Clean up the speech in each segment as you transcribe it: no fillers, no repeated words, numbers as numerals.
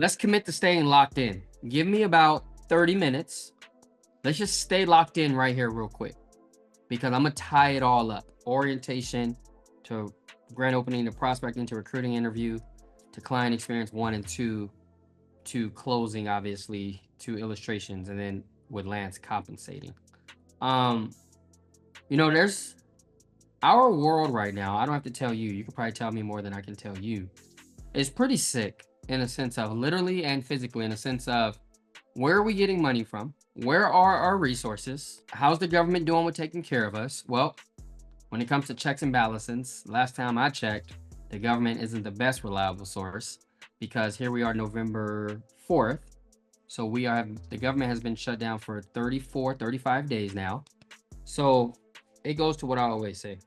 let's commit to staying locked in. Give me about 30 minutes. Let's just stay locked in right here real quick because I'm going to tie it all up. Orientation to grand opening to prospecting to recruiting interview to client experience 1 and 2 to closing, obviously, to illustrations, and then with Lance compensating. There's our world right now. I don't have to tell you. You can probably tell me more than I can tell you. It's pretty sick in a sense of literally and physically, in a sense of where are we getting money from? Where are our resources? How's the government doing with taking care of us? Well, when it comes to checks and balances, last time I checked, the government isn't the best reliable source because here we are November 4th. So the government has been shut down for 34, 35 days now. So it goes to what I always say.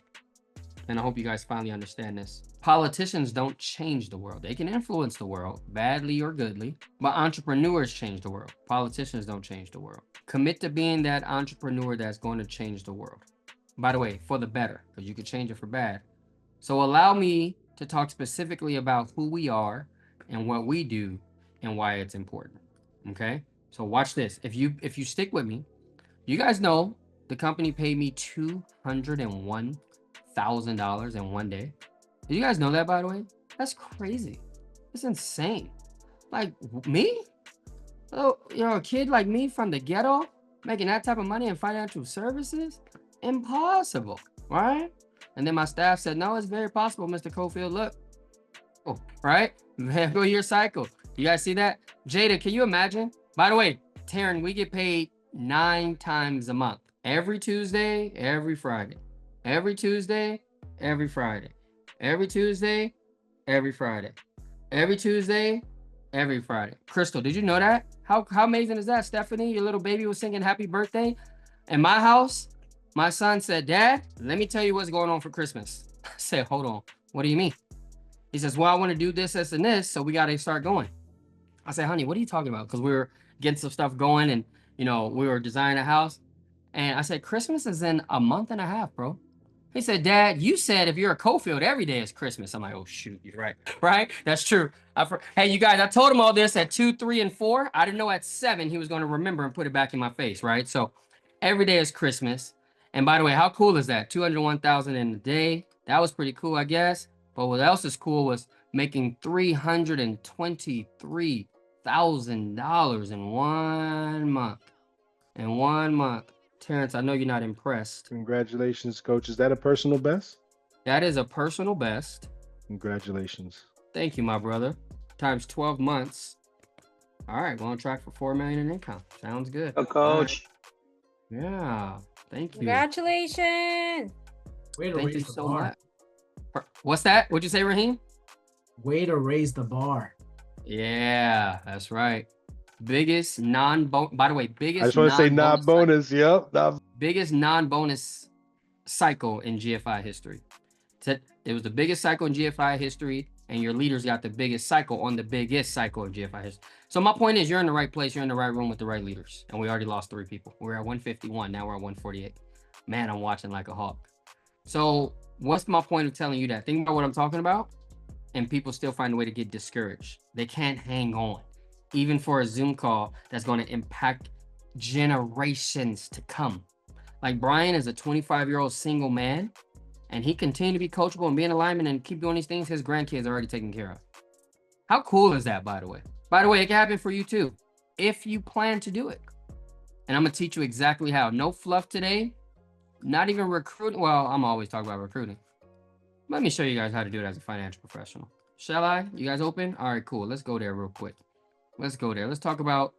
And I hope you guys finally understand this. Politicians don't change the world. They can influence the world, badly or goodly, but entrepreneurs change the world. Politicians don't change the world. Commit to being that entrepreneur that's going to change the world. By the way, for the better, because you could change it for bad. So allow me to talk specifically about who we are and what we do and why it's important. Okay? So watch this. If you stick with me, you guys know the company paid me $201,000 in one day. Did you guys know that, by the way? That's crazy. It's insane. Like me? Oh, a kid like me from the ghetto making that type of money in financial services? Impossible, right? And then my staff said, no, it's very possible, Mr. Cofield. Look. Oh, right? Go your cycle. You guys see that? Jada, can you imagine? By the way, Taryn, we get paid 9 times a month. Every Tuesday, every Friday. Every Tuesday, every Friday. Every Tuesday, every Friday. Every Tuesday, every Friday. Crystal, did you know that? How amazing is that? Stephanie, your little baby was singing happy birthday. In my house, my son said, Dad, let me tell you what's going on for Christmas. I said, hold on. What do you mean? He says, well, I want to do this, this, and this, so we got to start going. I said, honey, what are you talking about? Because we were getting some stuff going and, we were designing a house. And I said, Christmas is in a month and a half, bro. He said, Dad, you said if you're a Cofield, every day is Christmas. I'm like, oh, shoot, you're right. Right? That's true. Hey, you guys, I told him all this at 2, 3, and 4. I didn't know at 7 he was going to remember and put it back in my face, right? So every day is Christmas. And by the way, how cool is that? 201,000 in a day. That was pretty cool, I guess. But what else is cool was making $323,000 in 1 month. In 1 month. Terrence, I know you're not impressed. Congratulations, coach. Is that a personal best? That is a personal best. Congratulations. Thank you, my brother. Times 12 months. All right, we're on track for $4 million in income. Sounds good. Oh, coach. Right. Yeah, thank you. Congratulations. Way to Thank you raise the so bar. much. What's that? What'd you say, Raheem? Way to raise the bar. Yeah, that's right. Biggest non-bonus. By the way, biggest. I just want to say non-bonus. Yep. Biggest non-bonus cycle in GFI history. It was the biggest cycle in GFI history, and your leaders got the biggest cycle on the biggest cycle in GFI history. So my point is, you're in the right place. You're in the right room with the right leaders, and we already lost 3 people. We're at 151. Now we're at 148. Man, I'm watching like a hawk. So what's my point of telling you that? Think about what I'm talking about, and people still find a way to get discouraged. They can't hang on. Even for a Zoom call that's going to impact generations to come. Like Brian is a 25-year-old single man, and he continued to be coachable and be in alignment and keep doing these things his grandkids are already taken care of. How cool is that, by the way? By the way, it can happen for you too, if you plan to do it. And I'm going to teach you exactly how. No fluff today, not even recruiting. Well, I'm always talking about recruiting. Let me show you guys how to do it as a financial professional. Shall I? You guys open? All right, cool. Let's go there real quick. Let's go there. Let's talk about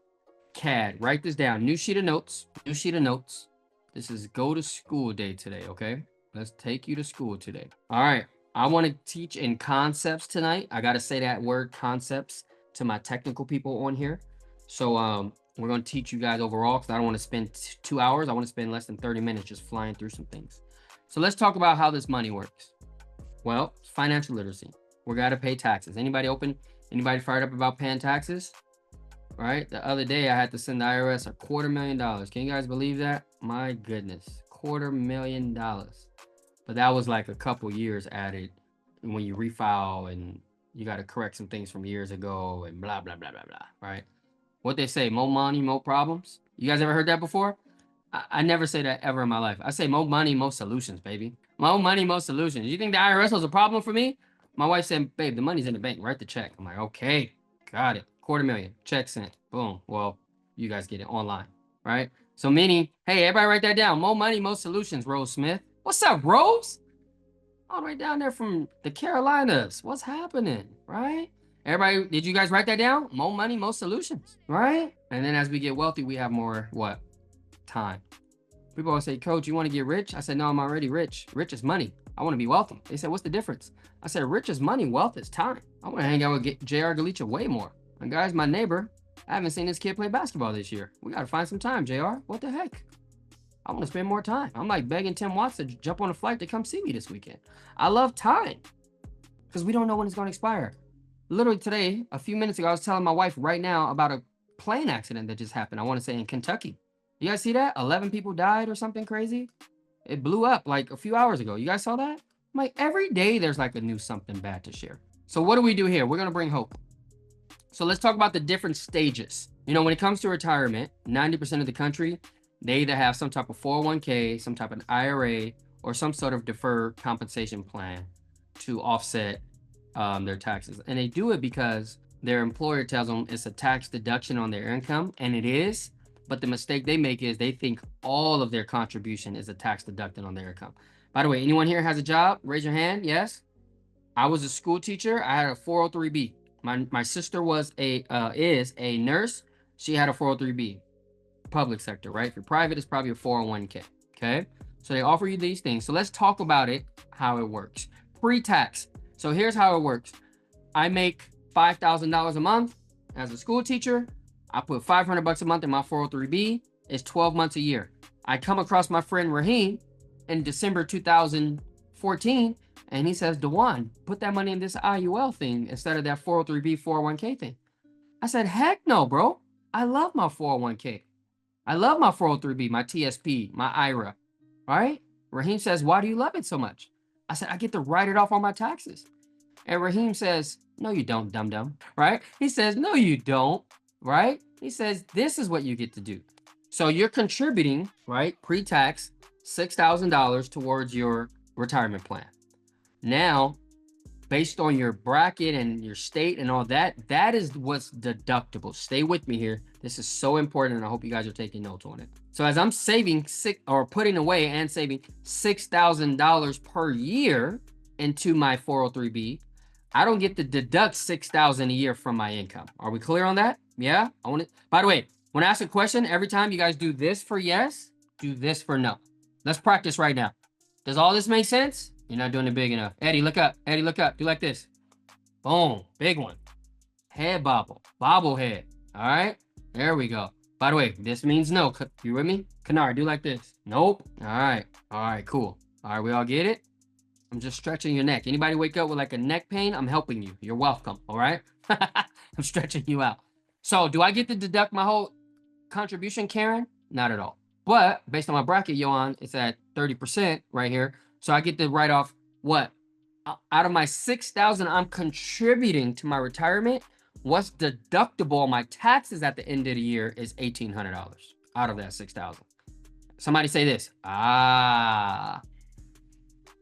CAD. Write this down. New sheet of notes. New sheet of notes. This is go to school day today, okay? Let's take you to school today. All right. I want to teach in concepts tonight. I got to say that word concepts to my technical people on here. So we're going to teach you guys overall because I don't want to spend 2 hours. I want to spend less than 30 minutes just flying through some things. So let's talk about how this money works. Well, financial literacy. We got to pay taxes. Anybody open? Anybody fired up about paying taxes? Right? The other day, I had to send the IRS $250,000. Can you guys believe that? My goodness. $250,000. But that was like a couple years added when you refile and, you got to correct some things from years ago and blah, blah, blah, blah, blah, right? What they say, more money, more problems. You guys ever heard that before? I never say that ever in my life. I say more money, more solutions, baby. More money, more solutions. You think the IRS was a problem for me? My wife said, babe, the money's in the bank. Write the check. I'm like, okay, got it. $250,000. Check sent. Boom. Well, you guys get it online, right? So meaning, hey, everybody write that down. More money, more solutions, Rose Smith. What's up, Rose? All the way down there from the Carolinas. What's happening, right? Everybody, did you guys write that down? More money, more solutions, right? And then as we get wealthy, we have more what? Time. People always say, Coach, you want to get rich? I said, no, I'm already rich. Rich is money. I want to be wealthy. They said, what's the difference? I said, rich is money, wealth is time. I want to hang out with J.R. Galicia way more. And guys, my neighbor, I haven't seen this kid play basketball this year. We got to find some time, JR. What the heck? I want to spend more time. I'm like begging Tim Watts to jump on a flight to come see me this weekend. I love time because we don't know when it's going to expire. Literally today, a few minutes ago, I was telling my wife right now about a plane accident that just happened. I want to say in Kentucky. You guys see that? 11 people died or something crazy. It blew up like a few hours ago. You guys saw that? I'm like, every day there's like a new something bad to share. So what do we do here? We're going to bring hope. So let's talk about the different stages. You know, when it comes to retirement, 90% of the country, they either have some type of 401k, some type of IRA, or some sort of deferred compensation plan to offset their taxes. And they do it because their employer tells them it's a tax deduction on their income, and it is. But the mistake they make is they think all of their contribution is a tax deducted on their income. By the way, anyone here has a job? Raise your hand. Yes. I was a school teacher. I had a 403B. My sister is a nurse. She had a 403B. Public sector, right? If you're private, it's probably a 401k. Okay. So they offer you these things. So let's talk about it, how it works. Pre-tax. So here's how it works. I make $5,000 a month as a school teacher. I put $500 a month in my 403B. It's 12 months a year. I come across my friend Raheem in December 2014, and he says, Dewan, put that money in this IUL thing instead of that 403B 401k thing. I said, heck no, bro. I love my 401k. I love my 403B, my TSP, my IRA, right? Raheem says, why do you love it so much? I said, I get to write it off on my taxes. And Raheem says, no, you don't, dum-dum, right? He says, no, you don't, right? He says, this is what you get to do. So you're contributing, right, pre-tax, $6,000 towards your retirement plan. Now, based on your bracket and your state and all that, that is what's deductible. Stay with me here. This is so important, and I hope you guys are taking notes on it. So as I'm saving putting away and saving $6,000 per year into my 403B, I don't get to deduct $6,000 a year from my income. Are we clear on that? Yeah. I want it. By the way, when I ask a question, every time you guys do this for yes, do this for no. Let's practice right now. Does all this make sense? You're not doing it big enough. Eddie, look up. Eddie, look up. Do like this. Boom. Big one. Head bobble. Bobblehead. All right. There we go. By the way, this means no. You with me? Kanar, do like this. Nope. All right. All right, cool. All right, we all get it? I'm just stretching your neck. Anybody wake up with like a neck pain? I'm helping you. You're welcome. All right. I'm stretching you out. So do I get to deduct my whole contribution, Karen? Not at all. But based on my bracket, Johan, it's at 30% right here. So I get to write off what? Out of my $6,000 I'm contributing to my retirement, what's deductible on my taxes at the end of the year is $1,800 out of that $6,000. Somebody say this.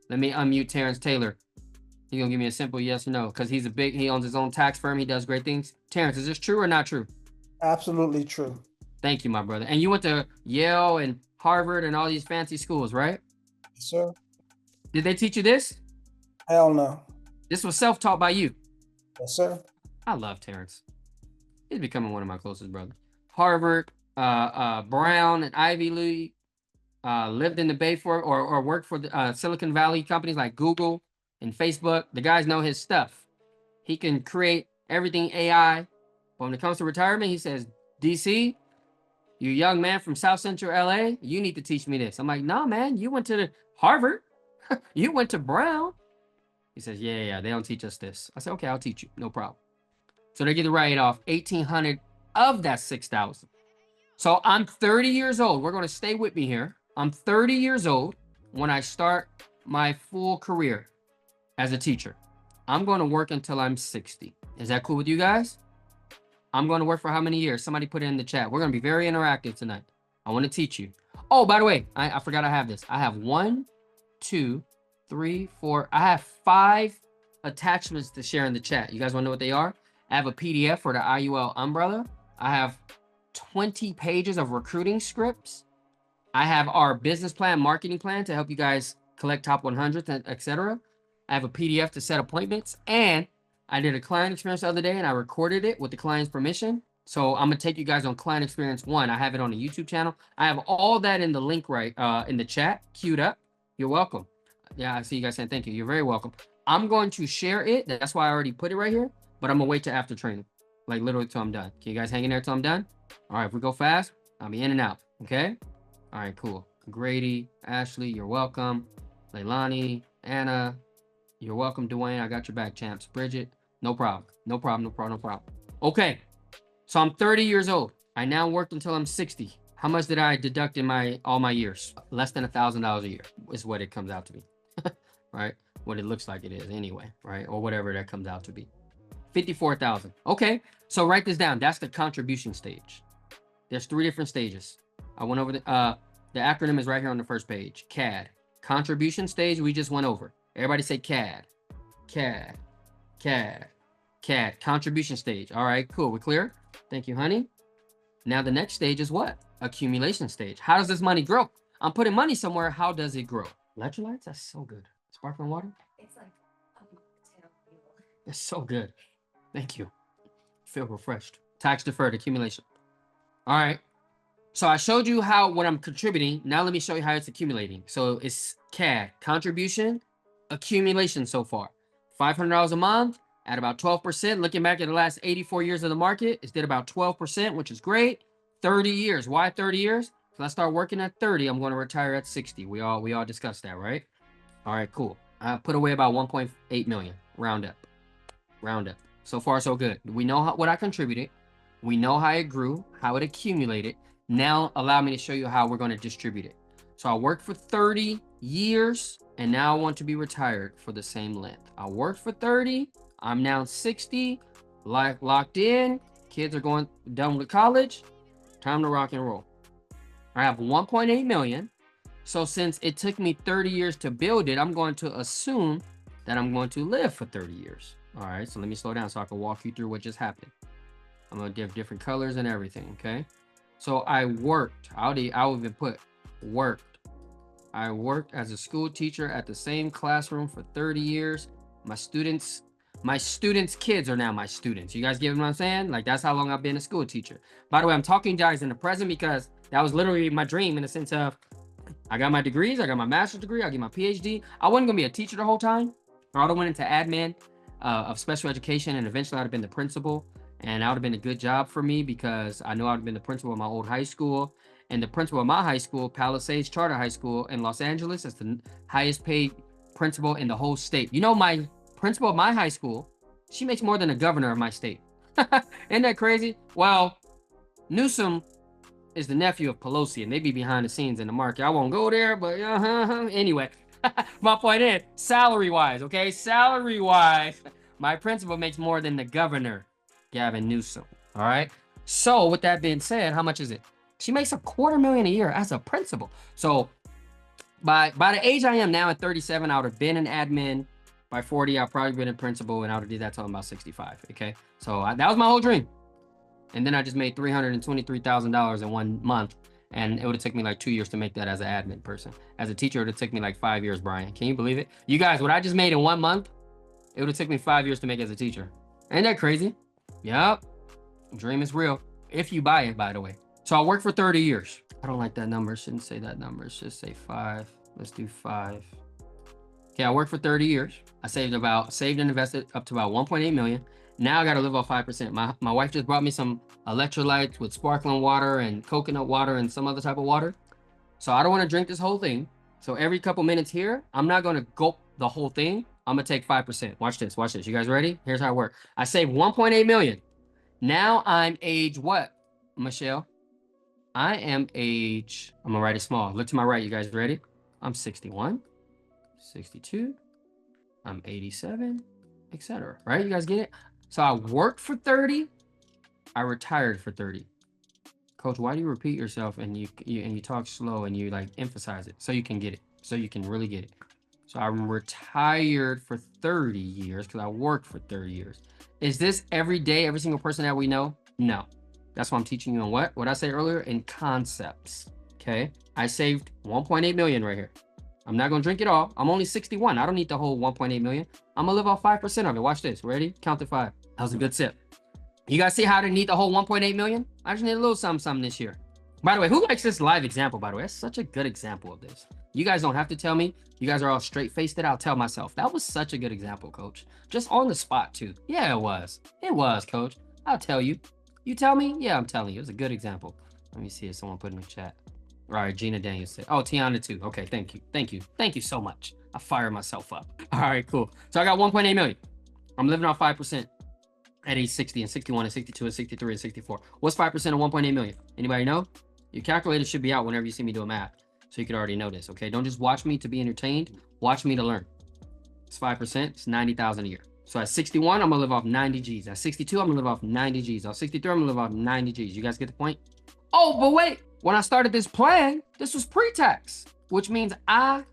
Let me unmute Terrence Taylor. He's gonna give me a simple yes or no, because he owns his own tax firm. He does great things. Terrence, is this true or not true? Absolutely true. Thank you, my brother. And you went to Yale and Harvard and all these fancy schools, right? Yes, sir. Did they teach you this? Hell no. This was self-taught by you. Yes, sir. I love Terrence. He's becoming one of my closest brothers. Harvard, Brown, and Ivy League. Lived in the Bay for or worked for the Silicon Valley companies like Google and Facebook. The guys know his stuff. He can create everything AI. But when it comes to retirement, he says, DC, you young man from South Central LA, you need to teach me this. I'm like, nah, man, you went to Harvard. You went to Brown. He says, yeah, they don't teach us this. I said, okay, I'll teach you. No problem. So they get to write off $1,800 of that $6,000. So I'm 30 years old. We're going to stay with me here. I'm 30 years old when I start my full career as a teacher. I'm going to work until I'm 60. Is that cool with you guys? I'm going to work for how many years? Somebody put it in the chat. We're going to be very interactive tonight. I want to teach you. Oh, by the way, I forgot I have this. I have 1, 2, 3, 4. I have 5 attachments to share in the chat. You guys want to know what they are? I have a PDF for the IUL umbrella. I have 20 pages of recruiting scripts. I have our business plan, marketing plan to help you guys collect top 100s, etc. I have a PDF to set appointments, and I did a client experience the other day, and I recorded it with the client's permission. So I'm gonna take you guys on client experience 1. I have it on the YouTube channel. I have all that in the link right in the chat, queued up. You're welcome. Yeah, I see you guys saying thank you. You're very welcome. I'm going to share it. That's why I already put it right here. But I'm gonna wait till after training, like literally till I'm done. Can you guys hang in there till I'm done? All right, if we go fast, I'll be in and out. Okay. All right, cool. Grady, Ashley, you're welcome. Leilani, Anna, you're welcome. Dwayne, I got your back, champs. Bridget, no problem. No problem, no problem, no problem. Okay, so I'm 30 years old. I now worked until I'm 60. How much did I deduct in all my years? Less than $1,000 a year is what it comes out to be, right? What it looks like it is anyway, right? Or whatever that comes out to be. 54,000. Okay, so write this down. That's the contribution stage. There's 3 different stages. I went over the acronym is right here on the first page. CAD. Contribution stage, we just went over. Everybody say CAD. CAD. CAD. CAD. Contribution stage. All right, cool. We're clear? Thank you, honey. Now the next stage is what? Accumulation stage. How does this money grow? I'm putting money somewhere. How does it grow? Electrolytes? That's so good. Sparkling water? It's like potato fuel. It's so good. Thank you. Feel refreshed. Tax deferred accumulation. All right. So I showed you what I'm contributing. Now let me show you how it's accumulating. So it's CAD, contribution, accumulation so far. $500 a month at about 12%. Looking back at the last 84 years of the market, it's did about 12%, which is great. 30 years. Why 30 years? If I start working at 30, I'm going to retire at 60. We all discussed that, right? All right, cool. I put away about 1.8 million. Round up. Round up. So far, so good. We know what I contributed. We know how it grew, how it accumulated. Now allow me to show you how we're going to distribute it. So I worked for 30 years, and now I want to be retired for the same length. I worked for 30. I'm now 60, locked in. Kids are done with college. Time to rock and roll. I have 1.8 million. So since it took me 30 years to build it, I'm going to assume that I'm going to live for 30 years. All right, so let me slow down so I can walk you through what just happened. I'm going to give different colors and everything, okay? So I worked. I'll even put worked. I worked as a school teacher at the same classroom for 30 years. My students' kids are now my students. You guys get what I'm saying? Like, that's how long I've been a school teacher. By the way, I'm talking to you guys in the present because that was literally my dream in the sense of I got my degrees. I got my master's degree. I get my PhD. I wasn't going to be a teacher the whole time. I would have went into admin of special education, and eventually I'd have been the principal. And that would have been a good job for me because I know I'd have been the principal of my old high school. And the principal of my high school, Palisades Charter High School in Los Angeles, is the highest paid principal in the whole state. You know, my principal of my high school, she makes more than the governor of my state. Isn't that crazy? Well, Newsom is the nephew of Pelosi, and they be behind the scenes in the market. I won't go there, but anyway. My point is, salary-wise, okay? Salary-wise, my principal makes more than the governor, Gavin Newsom. All right. So with that being said, how much is it? She makes $250,000 a year as a principal. So by the age I am now at 37, I would have been an admin. By 40, I've probably been a principal, and I would have did that till I'm about 65. Okay. So that was my whole dream. And then I just made $323,000 in 1 month. And it would have taken me like 2 years to make that as an admin person. As a teacher, it would have taken me like 5 years, Brian. Can you believe it? You guys, what I just made in 1 month, it would have taken me 5 years to make as a teacher. Ain't that crazy? Yep. Dream is real. If you buy it, by the way. So I worked for 30 years. I don't like that number. Shouldn't say that number. Should say 5. Let's do 5. Okay, I worked for 30 years. I saved and invested up to about 1.8 million. Now I got to live off 5%. My wife just brought me some electrolytes with sparkling water and coconut water and some other type of water. So I don't want to drink this whole thing. So every couple minutes here, I'm not going to gulp the whole thing. I'm going to take 5%. Watch this. Watch this. You guys ready? Here's how it works. I saved 1.8 million. Now I'm age what, Michelle? I am age, I'm going to write it small. Look to my right. You guys ready? I'm 61, 62. I'm 87. etc. Right? You guys get it? So I worked for 30. I retired for 30. Coach, why do you repeat yourself and you talk slow and you like emphasize it so you can get it, so you can really get it? So I'm retired for 30 years because I worked for 30 years. Is this every day, every single person that we know? No. That's what I'm teaching you on what I said earlier in concepts. Okay. I saved 1.8 million right here. I'm not going to drink it all. I'm only 61. I don't need the whole 1.8 million. I'm going to live off 5% of it. Watch this. Ready? Count to 5. That was a good sip. You guys see how I didn't need the whole 1.8 million? I just need a little something this year. By the way, who likes this live example, by the way? That's such a good example of this. You guys don't have to tell me. You guys are all straight-faced it. I'll tell myself. That was such a good example, Coach. Just on the spot, too. Yeah, it was. It was, Coach. I'll tell you. You tell me? Yeah, I'm telling you. It was a good example. Let me see if someone put in the chat. All right, Gina Daniels said. Oh, Tiana, too. Okay, thank you. Thank you. Thank you so much. I fired myself up. All right, cool. So I got 1.8 million. I'm living off 5%. At age 60 and 61 and 62 and 63 and 64. What's 5% of 1.8 million? Anybody know? Your calculator should be out whenever you see me doing math. So you could already know this, okay? Don't just watch me to be entertained. Watch me to learn. It's 5%. It's 90,000 a year. So at 61, I'm going to live off 90 G's. At 62, I'm going to live off 90 G's. At 63, I'm going to live off 90 G's. You guys get the point? Oh, but wait. When I started this plan, this was pre-tax, which means I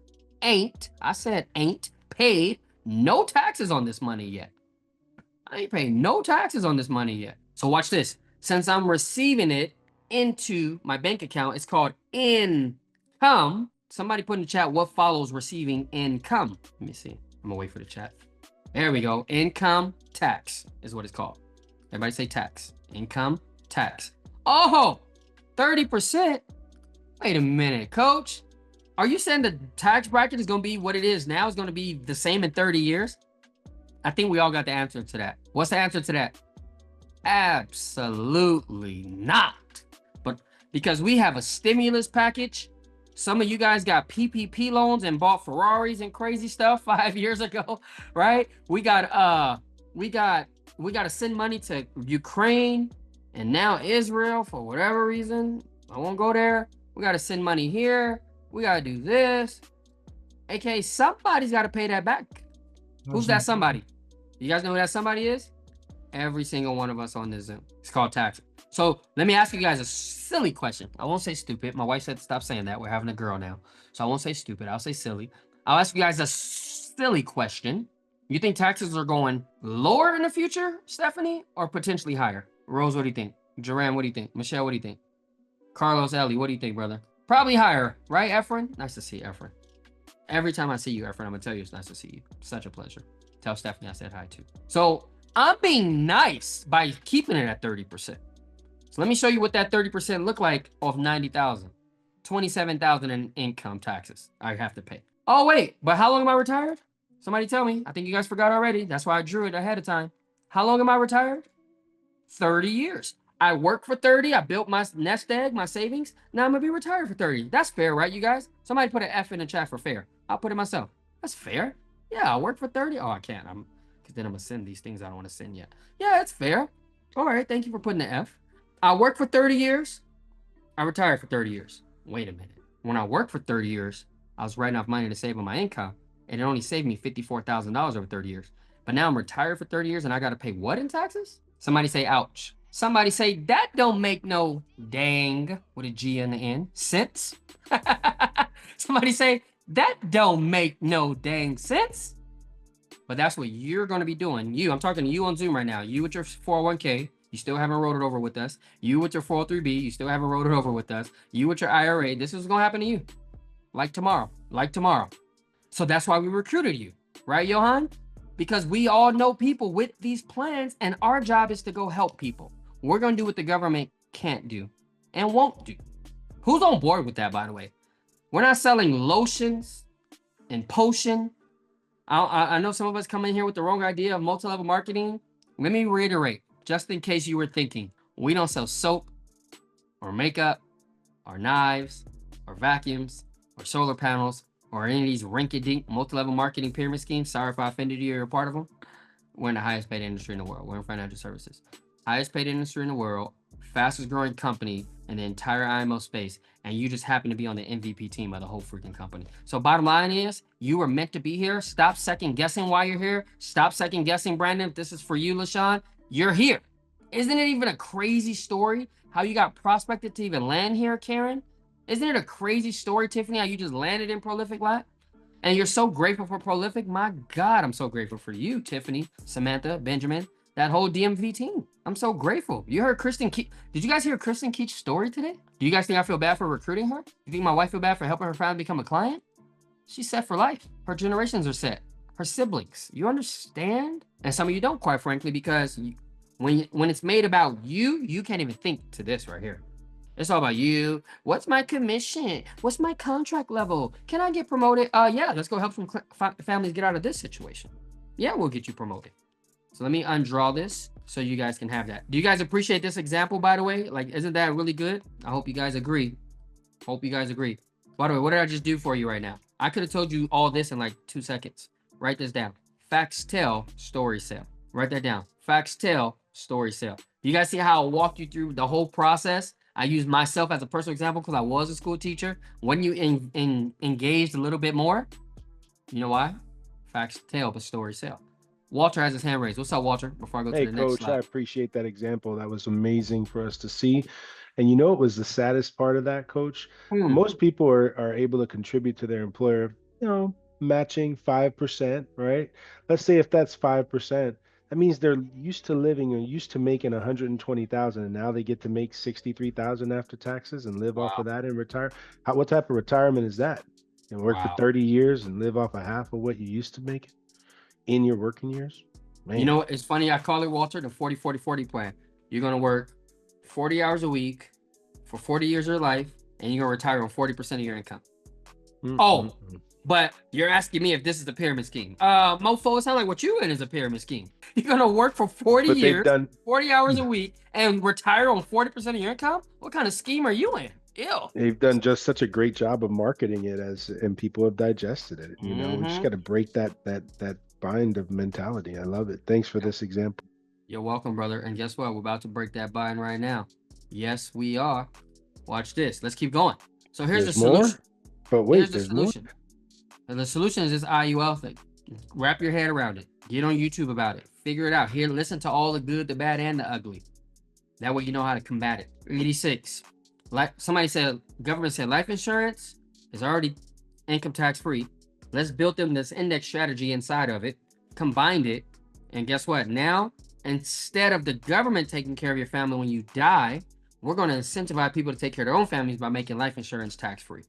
said ain't paid no taxes on this money yet. I ain't paying no taxes on this money yet. So watch this. Since I'm receiving it into my bank account, it's called income. Somebody put in the chat what follows receiving income. Let me see. I'm gonna wait for the chat. There we go. Income tax is what it's called. Everybody say tax. Income tax. Oh, 30%. Wait a minute, Coach. Are you saying the tax bracket is gonna be what it is now? It's gonna be the same in 30 years? I think we all got the answer to that. What's the answer to that? Absolutely not. But because we have a stimulus package, some of you guys got PPP loans and bought Ferraris and crazy stuff 5 years ago, right? We got to send money to Ukraine and now Israel for whatever reason. I won't go there. We got to send money here. We got to do this. AKA somebody's got to pay that back. Who's that somebody? You guys know who that somebody is? Every single one of us on this Zoom. It's called tax. So let me ask you guys a silly question. I won't say stupid. My wife said stop saying that. We're having a girl now. So I won't say stupid. I'll say silly. I'll ask you guys a silly question. You think taxes are going lower in the future, Stephanie, or potentially higher? Rose, what do you think? Joanne, what do you think? Michelle, what do you think? Carlos, Ellie, what do you think, brother? Probably higher, right, Efren? Nice to see you, Efren. Every time I see you, Efren, I'm going to tell you it's nice to see you. Such a pleasure. Tell Stephanie I said hi too. So I'm being nice by keeping it at 30%. So let me show you what that 30% look like off 90,000. 27,000 in income taxes I have to pay. Oh, wait, but how long am I retired? Somebody tell me. I think you guys forgot already. That's why I drew it ahead of time. How long am I retired? 30 years. I worked for 30. I built my nest egg, my savings. Now I'm going to be retired for 30. That's fair, right, you guys? Somebody put an F in the chat for fair. I'll put it myself. That's fair. Yeah, I work for 30. Oh, I can't. Because then I'm going to send these things I don't want to send yet. Yeah, it's fair. All right. Thank you for putting the F. I worked for 30 years. I retired for 30 years. Wait a minute. When I worked for 30 years, I was writing off money to save on my income. And it only saved me $54,000 over 30 years. But now I'm retired for 30 years and I got to pay what in taxes? Somebody say, ouch. Somebody say, that don't make no dang, with a G in the end, sense. Somebody say, that don't make no dang sense. But that's what you're going to be doing. I'm talking to you on Zoom right now. You with your 401k, you still haven't rolled it over with us. You with your 403b, you still haven't rolled it over with us. You with your IRA, this is going to happen to you. Like tomorrow. So that's why we recruited you. Right, Johan? Because we all know people with these plans, and our job is to go help people. We're going to do what the government can't do and won't do. Who's on board with that, by the way? We're not selling lotions and potion. I know some of us come in here with the wrong idea of multi-level marketing. Let me reiterate, just in case you were thinking, we don't sell soap or makeup or knives or vacuums or solar panels or any of these rinky-dink multi-level marketing pyramid schemes. Sorry if I offended you or you're a part of them. We're in the highest paid industry in the world. We're in financial services. Highest paid industry in the world, fastest growing company in the entire IMO space, and you just happen to be on the MVP team of the whole freaking company. So bottom line is, you were meant to be here. Stop second guessing why you're here. Stop second guessing, Brandon. If this is for you, LaShawn, you're here. Isn't it even a crazy story how you got prospected to even land here, Karen? Isn't it a crazy story, Tiffany, how you just landed in Prolific Lab? And you're so grateful for Prolific. My God, I'm so grateful for you, Tiffany, Samantha, Benjamin, that whole DMV team. I'm so grateful. You heard Kristen Keach. Did you guys hear Kristen Keach's story today? Do you guys think I feel bad for recruiting her? You think my wife feel bad for helping her family become a client? She's set for life. Her generations are set. Her siblings. You understand? And some of you don't, quite frankly, because when it's made about you, you can't even think to this right here. It's all about you. What's my commission? What's my contract level? Can I get promoted? Yeah, let's go help some families get out of this situation. Yeah, we'll get you promoted. So let me undraw this so you guys can have that. Do you guys appreciate this example, by the way? Like, isn't that really good? I hope you guys agree. Hope you guys agree. By the way, what did I just do for you right now? I could have told you all this in like 2 seconds. Write this down. Facts tell, story sell. Write that down. Facts tell, story sell. You guys see how I walked you through the whole process? I use myself as a personal example because I was a school teacher. When you engaged a little bit more, you know why? Facts tell, but story sell. Walter has his hand raised. What's up, Walter? Before I go to the next Coach, slide. I appreciate that example. That was amazing for us to see. And you know what was the saddest part of that, Coach? Most people are able to contribute to their employer, matching 5%, right? Let's say if that's 5%, that means they're used to living or used to making 120,000, and now they get to make 63,000 after taxes and live off of that and retire. What type of retirement is that? And work for 30 years and live off of half of what you used to make in your working years? Man. You know, it's funny. I call it, Walter, the 40-40-40 plan. You're going to work 40 hours a week for 40 years of your life, and you're going to retire on 40% of your income. Oh, but you're asking me if this is a pyramid scheme. Mofo, it sounds like what you in is a pyramid scheme. You're going to work for 40 years, 40 hours a week, and retire on 40% of your income? What kind of scheme are you in? Ew. They've done just such a great job of marketing it and people have digested it. You know, we just got to break that bind of mentality. I love it. Thanks for this example. You're welcome, brother. And guess what? We're about to break that bind right now. Yes, we are. Watch this. Let's keep going. So here's the solution. But wait, here's the solution. And the solution is this IUL thing. Wrap your head around it. Get on YouTube about it. Figure it out. Here, listen to all the good, the bad, and the ugly. That way you know how to combat it. 86. Like somebody said, government said life insurance is already income tax free. Let's build them this index strategy inside of it, combined it, and guess what? Now, instead of the government taking care of your family when you die, we're going to incentivize people to take care of their own families by making life insurance tax free.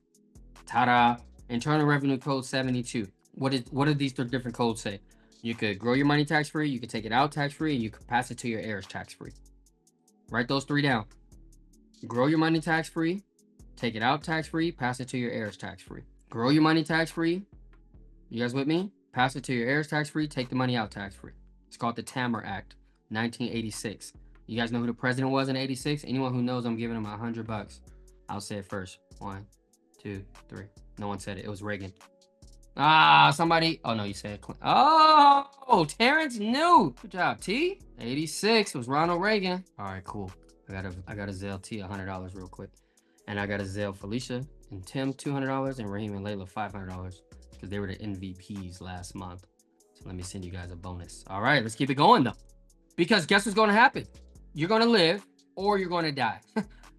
Ta-da! Internal Revenue Code 72. What do these different codes say? You could grow your money tax free, you could take it out tax free, and you could pass it to your heirs tax free. Write those 3 down. Grow your money tax free, take it out tax free, pass it to your heirs tax free. Grow your money tax free. You guys with me? Pass it to your heirs tax free, take the money out tax free. It's called the Tamer Act, 1986. You guys know who the president was in 86? Anyone who knows, I'm giving him $100. I'll say it first. 1, 2, 3. No one said it. It was Reagan. Somebody. Oh, no, you said. Oh, Terrence knew. Good job, T. 86 was Ronald Reagan. All right, cool. I got a Zelle T $100 real quick. And I got a Zelle Felicia and Tim $200 and Raheem and Layla $500 because they were the MVPs last month. So let me send you guys a bonus. All right, let's keep it going though. Because guess what's going to happen? You're going to live or you're going to die.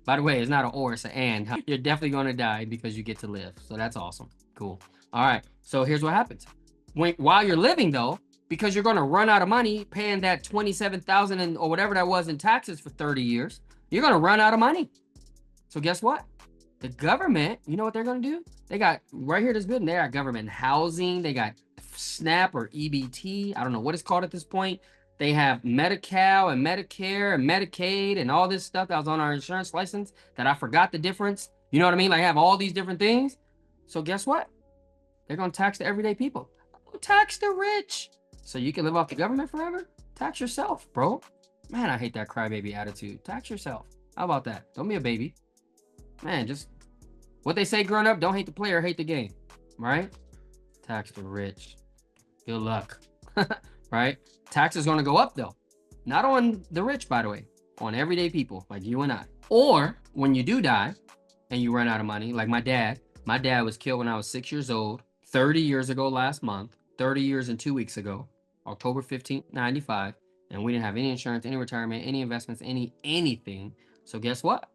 By the way, it's not an or, it's an and. You're definitely going to die because you get to live. So that's awesome. Cool. All right. So here's what happens. While you're living though, because you're going to run out of money paying that $27,000 or whatever that was in taxes for 30 years, you're going to run out of money. So guess what? The government, you know what they're going to do? They got right here, this building, they got government housing. They got SNAP or EBT. I don't know what it's called at this point. They have Medi-Cal and Medicare and Medicaid and all this stuff that was on our insurance license that I forgot the difference. You know what I mean? Like I have all these different things. So guess what? They're going to tax the everyday people. Tax the rich. So you can live off the government forever? Tax yourself, bro. Man, I hate that crybaby attitude. Tax yourself. How about that? Don't be a baby. Man, just what they say growing up, don't hate the player, hate the game. Right? Tax the rich. Good luck. Right? Tax is going to go up though. Not on the rich, by the way. On everyday people like you and I. Or when you do die and you run out of money, like my dad was killed when I was 6 years old, 30 years ago last month, 30 years and 2 weeks ago, October 15th, 95. And we didn't have any insurance, any retirement, any investments, anything. So guess what?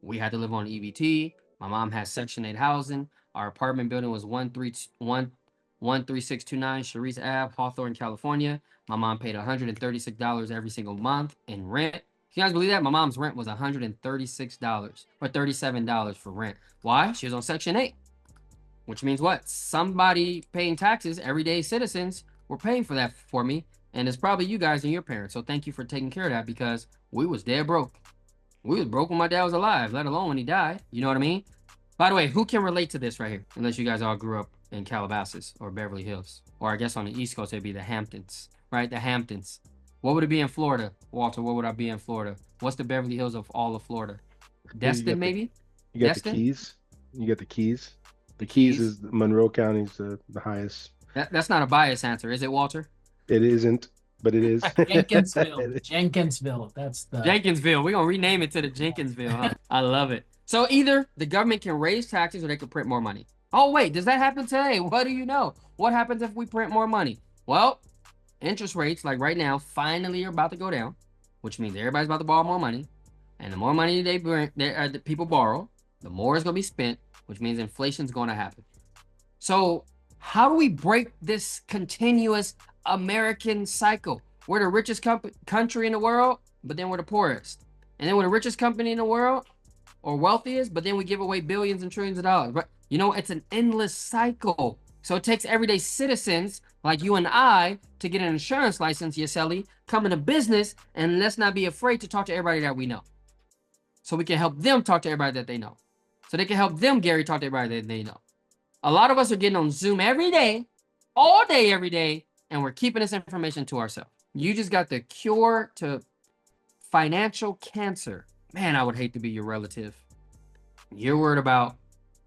We had to live on EBT. My mom had Section 8 housing. Our apartment building was 13629 Sharice Ave, Hawthorne, California. My mom paid $136 every single month in rent. Can you guys believe that? My mom's rent was $136 or $37 for rent. Why? She was on Section 8, which means what? Somebody paying taxes, everyday citizens, were paying for that for me. And it's probably you guys and your parents. So thank you for taking care of that, because we was dead broke. We was broke when my dad was alive, let alone when he died. You know what I mean? By the way, who can relate to this right here? Unless you guys all grew up in Calabasas or Beverly Hills. Or I guess on the East Coast, it'd be the Hamptons, right? The Hamptons. What would it be in Florida? Walter, what would I be in Florida? What's the Beverly Hills of all of Florida? Destin, maybe? You got Destin? the Keys. You got the Keys. The Keys is Monroe County's the highest. That's not a biased answer, is it, Walter? It isn't, but it is. Jenkinsville. That's the Jenkinsville. We're gonna rename it to the Jenkinsville, huh? I love it. So either the government can raise taxes or they can print more money. Oh wait, does that happen today? What do you know? What happens if we print more money? Well, interest rates, like right now, finally are about to go down, which means everybody's about to borrow more money. And the more money the people borrow, the more is gonna be spent, which means inflation's gonna happen. So how do we break this continuous American cycle? We're the richest country in the world, but then we're the poorest. And then we're the richest company in the world, or wealthiest, but then we give away billions and trillions of dollars. But you know, it's an endless cycle. So it takes everyday citizens like you and I to get an insurance license, Yeseli, come into business, and let's not be afraid to talk to everybody that we know. So we can help them talk to everybody that they know. So they can help them, Gary, talk to everybody that they know. A lot of us are getting on Zoom every day, all day, every day, and we're keeping this information to ourselves. You just got the cure to financial cancer. Man, I would hate to be your relative. You're worried about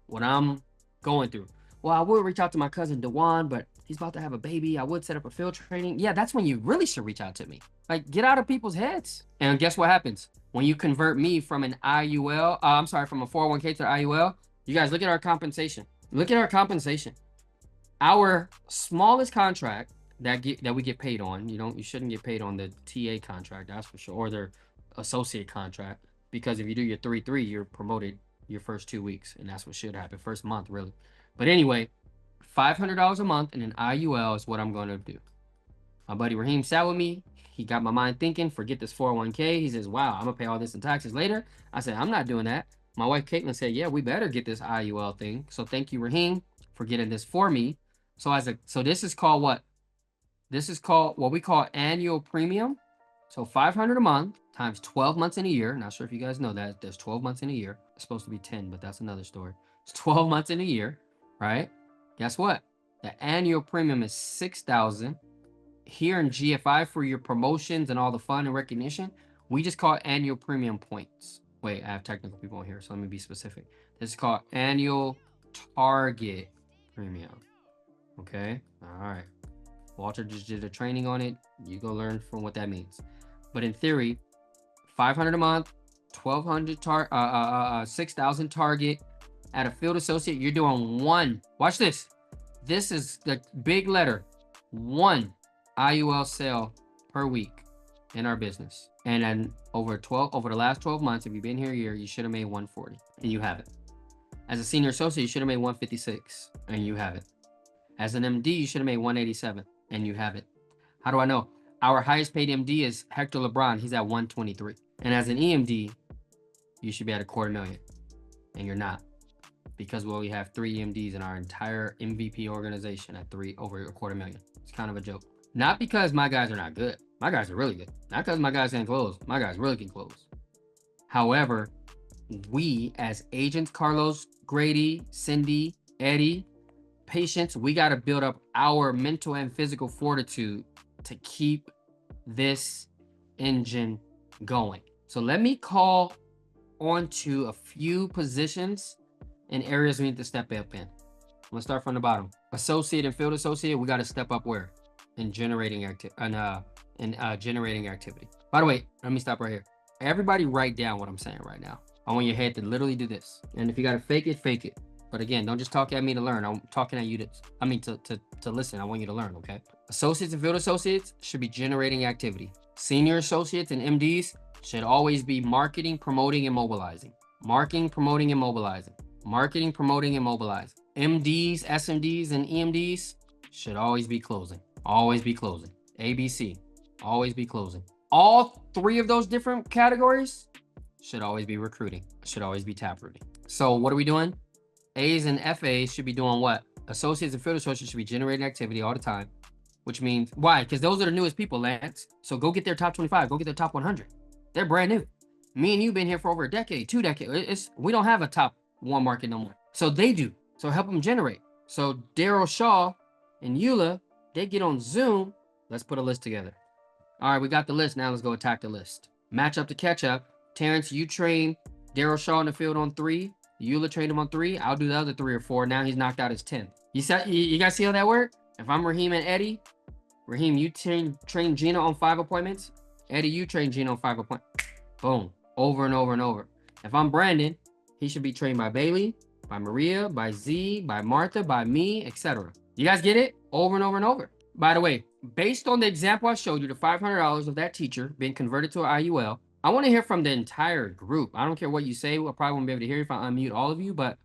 what I'm going through. Well, I would reach out to my cousin Dewan, but he's about to have a baby. I would set up a field training. Yeah, that's when you really should reach out to me. Like, get out of people's heads. And guess what happens? When you convert me from an IUL, from a 401k to an IUL, you guys look at our compensation. Look at our compensation. Our smallest contract that we get paid on, you shouldn't get paid on the TA contract, that's for sure, or their associate contract, because if you do your 3-3, you're promoted your first 2 weeks, and that's what should happen, first month, really. But anyway, $500 a month in an IUL is what I'm going to do. My buddy Raheem sat with me. He got my mind thinking, forget this 401k. He says, wow, I'm going to pay all this in taxes later. I said, I'm not doing that. My wife, Caitlin, said, yeah, we better get this IUL thing. So thank you, Raheem, for getting this for me. So this is called what? This is called what we call annual premium. So $500 a month times 12 months in a year. Not sure if you guys know that. There's 12 months in a year. It's supposed to be 10, but that's another story. It's 12 months in a year, right? Guess what? The annual premium is $6,000. Here in GFI, for your promotions and all the fun and recognition, we just call it annual premium points. Wait, I have technical people on here, so let me be specific. This is called annual target premium. Okay, all right. Walter just did a training on it. You go learn from what that means. But in theory, $500 a month, $6,000 target. At a field associate, you're doing one. Watch this. This is the big letter. One IUL sale per week in our business. And then over the last 12 months, if you've been here a year, you should have made 140, and you haven't. As a senior associate, you should have made 156, and you haven't. As an MD, you should have made 187, and you haven't. How do I know? Our highest paid MD is Hector LeBron. He's at 123. And as an EMD, you should be at $250,000, and you're not, because we only have 3 EMDs in our entire MVP organization at over $250,000. It's kind of a joke. Not because my guys are not good. My guys are really good. Not because my guys can close. My guys really can close. However, we as agents, Carlos, Grady, Cindy, Eddie, patients, we got to build up our mental and physical fortitude to keep this engine going. So let me call on to a few positions and areas we need to step up in. I'm gonna start from the bottom. Associate and field associate, we got to step up where? In generating activity. By the way, let me stop right here. Everybody write down what I'm saying right now. I want your head to literally do this. And if you got to fake it, fake it. But again, don't just talk at me to learn. I'm talking at you to listen. I want you to learn, okay? Associates and field associates should be generating activity. Senior associates and MDs should always be marketing, promoting, and mobilizing. Marketing, promoting, and mobilizing. Marketing, promoting, and mobilizing. MDs, SMDs, and EMDs should always be closing. Always be closing. ABC, always be closing. All three of those different categories should always be recruiting. Should always be taprooting. So what are we doing? A's and FAs should be doing what? Associates and field associates should be generating activity all the time. Which means, why? Because those are the newest people, Lance. So go get their top 25. Go get their top 100. They're brand new. Me and you been here for over a decade, 2 decades. We don't have a top 1 market no more. So they do. So help them generate. So Daryl Shaw and Eula, they get on Zoom. Let's put a list together. All right, we got the list. Now let's go attack the list. Match up to catch up. Terrence, you train Daryl Shaw in the field on 3. Eula trained him on 3. I'll do the other 3 or 4. Now he's knocked out his 10th. You guys see how that worked? If I'm Raheem and Eddie, Raheem, you train Gina on 5 appointments. Eddie, you train Gina on 5 appointments. Boom. Over and over and over. If I'm Brandon, he should be trained by Bailey, by Maria, by Z, by Martha, by me, etc. You guys get it? Over and over and over. By the way, based on the example I showed you, the $500 of that teacher being converted to an IUL, I want to hear from the entire group. I don't care what you say. I probably won't be able to hear you if I unmute all of you, but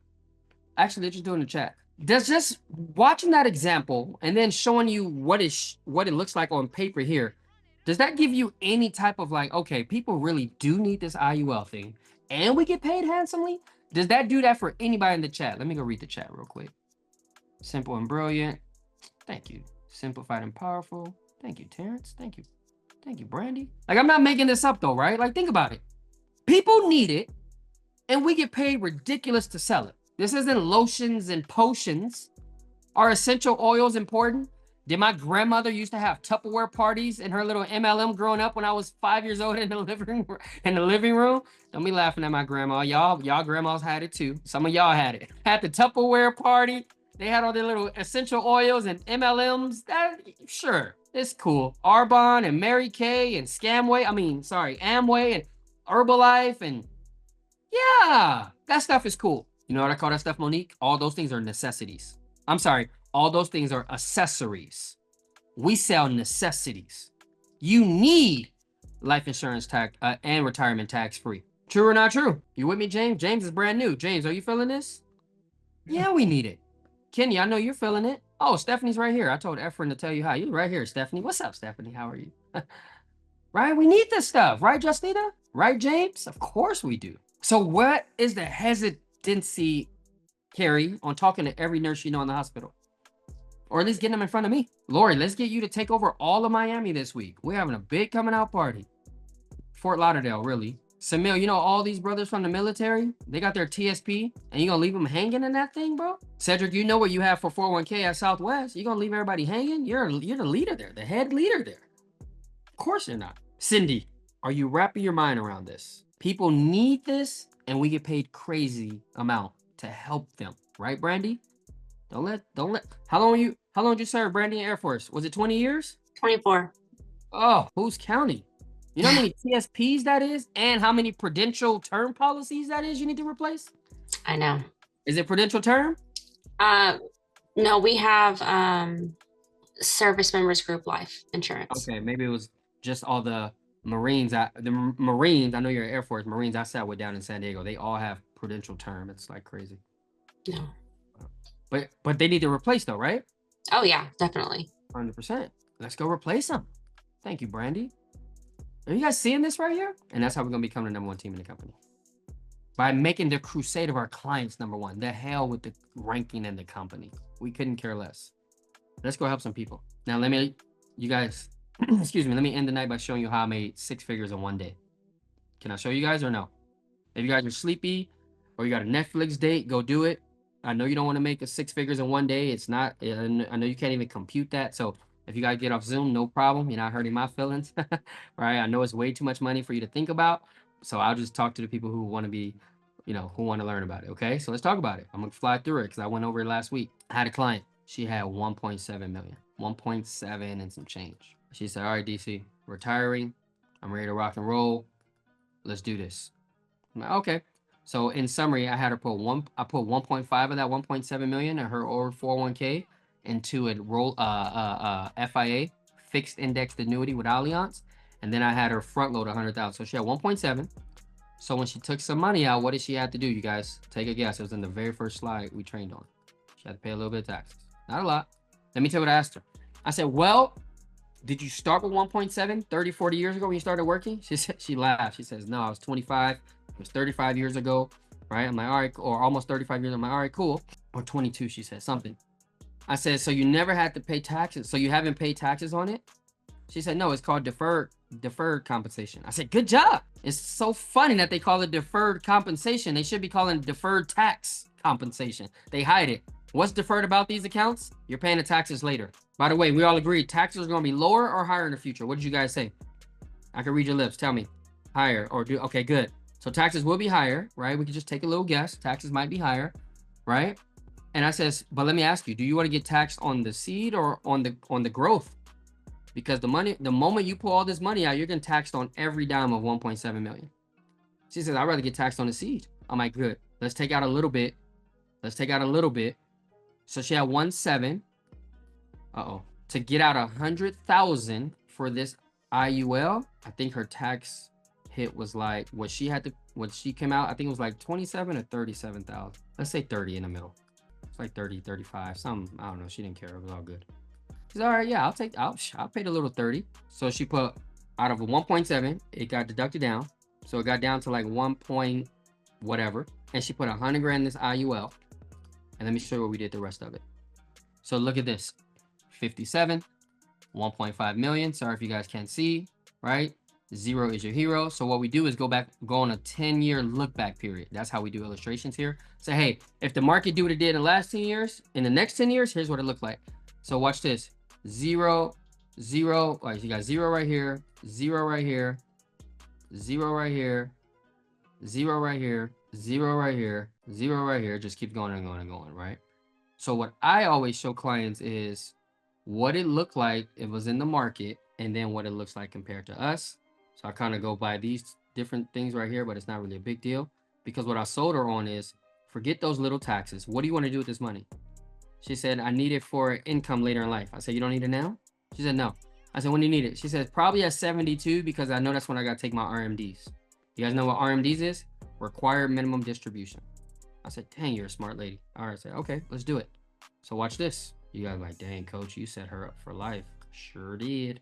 actually, let's just do it in the chat. Does just watching that example and then showing you what it looks like on paper here, does that give you any type of like, okay, people really do need this IUL thing and we get paid handsomely? Does that do that for anybody in the chat? Let me go read the chat real quick. Simple and brilliant. Thank you. Simplified and powerful. Thank you, Terrence. Thank you. Thank you, Brandy. Like, I'm not making this up though, right? Like, think about it. People need it and we get paid ridiculous to sell it. This isn't lotions and potions. Are essential oils important? Did my grandmother used to have Tupperware parties in her little MLM growing up when I was 5 years old in the living room? Don't be laughing at my grandma. Y'all grandmas had it too. Some of y'all had it. Had the Tupperware party. They had all their little essential oils and MLMs. Sure, it's cool. Arbonne and Mary Kay and Amway and Herbalife and yeah, that stuff is cool. You know what I call that stuff, Monique? All those things are necessities. I'm sorry. All those things are accessories. We sell necessities. You need life insurance tax and retirement tax free. True or not true? You with me, James? James is brand new. James, are you feeling this? Yeah, we need it. Kenny, I know you're feeling it. Oh, Stephanie's right here. I told Efren to tell you how. You right here, Stephanie. What's up, Stephanie? How are you? Right? We need this stuff. Right, Justina? Right, James? Of course we do. So what is the hesitancy, Carrie, on talking to every nurse you know in the hospital? Or at least getting them in front of me. Lori, let's get you to take over all of Miami this week. We're having a big coming out party. Fort Lauderdale, really. Samil, you know all these brothers from the military? They got their TSP, and you gonna leave them hanging in that thing, bro? Cedric, you know what you have for 401k at Southwest. You gonna leave everybody hanging? You're the leader there, the head leader there. Of course you're not. Cindy, are you wrapping your mind around this? People need this, and we get paid crazy amount to help them, right, Brandy? Don't let. How long did you serve, Brandy, in Air Force? Was it 20 years? 24. Oh, who's counting? You know how many TSPs that is, and how many prudential term policies that is you need to replace? I know. Is it prudential term? No, we have service members group life insurance. Okay, maybe it was just all the Marines. I know you're Air Force. Marines I sat with down in San Diego, they all have prudential term. It's like crazy. No. But they need to replace though, right? Oh yeah, definitely. 100%. Let's go replace them. Thank you, Brandy. Are you guys seeing this right here? And that's how we're gonna become the #1 team in the company. By making the crusade of our clients #1. The hell with the ranking in the company. We couldn't care less. Let's go help some people. Now you guys, excuse me, let me end the night by showing you how I made 6 figures in 1 day. Can I show you guys or no? If you guys are sleepy or you got a Netflix date, go do it. I know you don't want to make 6 figures in 1 day. It's not, I know you can't even compute that. So if you guys get off Zoom, no problem. You're not hurting my feelings, right? I know it's way too much money for you to think about. So I'll just talk to the people who want to be, who want to learn about it. Okay. So let's talk about it. I'm going to fly through it because I went over it last week. I had a client. She had 1.7 million, 1.7 and some change. She said, all right, DC, retiring. I'm ready to rock and roll. let's do this. I'm like, okay. So in summary, I had her put 1.5 of that 1.7 million of her or 401k into a FIA, fixed indexed annuity with Allianz, and then I had her front load 100,000. So she had 1.7. So when she took some money out, what did she have to do? You guys take a guess. It was in the very first slide we trained on. She had to pay a little bit of taxes, not a lot. Let me tell you what I asked her. I said, well, did you start with 1.7 30, 40 years ago when you started working? She laughed. She says, no, I was 25. It was 35 years ago, right? I'm like, all right, or almost 35 years. I'm like, all right, cool. Or 22, she said, something. I said, so you never had to pay taxes. So you haven't paid taxes on it? She said, no, it's called deferred compensation. I said, good job. It's so funny that they call it deferred compensation. They should be calling it deferred tax compensation. They hide it. What's deferred about these accounts? You're paying the taxes later. By the way, we all agree taxes are going to be lower or higher in the future. What did you guys say? I can read your lips. Tell me. Higher or do, okay, good. So taxes will be higher, right? We can just take a little guess. Taxes might be higher, right? And I says, but let me ask you, do you want to get taxed on the seed or on the growth? Because the moment you pull all this money out, you're getting taxed on every dime of 1.7 million. She says, I'd rather get taxed on the seed. I'm like, good. Let's take out a little bit. Let's take out a little bit. So she had 1.7. To get out 100,000 for this IUL, I think her tax hit was like what she came out, I think it was like 27 or 37,000. Let's say 30 in the middle. It's like 30, 35, something. I don't know. She didn't care. It was all good. She's all right. Yeah, I'll pay the little 30. So she put out of 1.7, it got deducted down. So it got down to like 1 point whatever. And she put 100 grand in this IUL. And let me show you what we did the rest of it. So look at this. 57, 1.5 million. Sorry if you guys can't see, right? 0 is your hero. So what we do is go on a 10-year look back period. That's how we do illustrations here. Say, hey, if the market do what it did in the last 10 years, in the next 10 years, here's what it looked like. So watch this. 0, 0. All right, you got 0 right here, 0 right here, 0 right here, 0 right here, 0 right here, 0 right here. Just keep going and going and going, right? So what I always show clients is what it looked like it was in the market and then what it looks like compared to us. So I kind of go by these different things right here, but it's not really a big deal because what I sold her on is forget those little taxes. What do you want to do with this money? She said, I need it for income later in life. I said, you don't need it now? She said, no. I said, when do you need it? She said, probably at 72 because I know that's when I got to take my RMDs. You guys know what RMDs is? Required minimum distribution. I said, dang, you're a smart lady. All right, I said, okay, let's do it. So watch this. You guys like, dang, coach, you set her up for life. Sure did.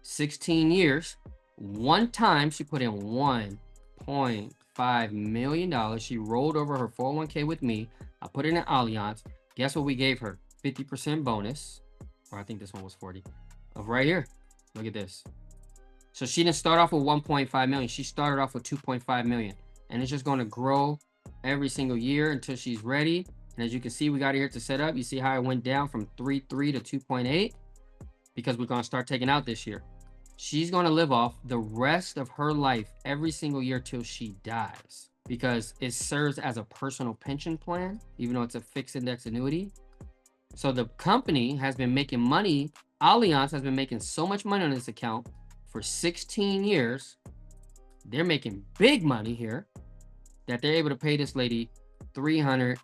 16 years. One time she put in $1.5 million. She rolled over her 401k with me. I put it in Allianz. Guess what we gave her? 50% bonus. Or I think this one was 40. Of right here. Look at this. So she didn't start off with 1.5 million. She started off with 2.5 million. And it's just going to grow every single year until she's ready. And as you can see, we got here to set up. You see how it went down from 3.3 to 2.8 because we're going to start taking out this year. She's going to live off the rest of her life every single year till she dies because it serves as a personal pension plan, even though it's a fixed index annuity. So the company has been making money. Allianz has been making so much money on this account for 16 years. They're making big money here that they're able to pay this lady $311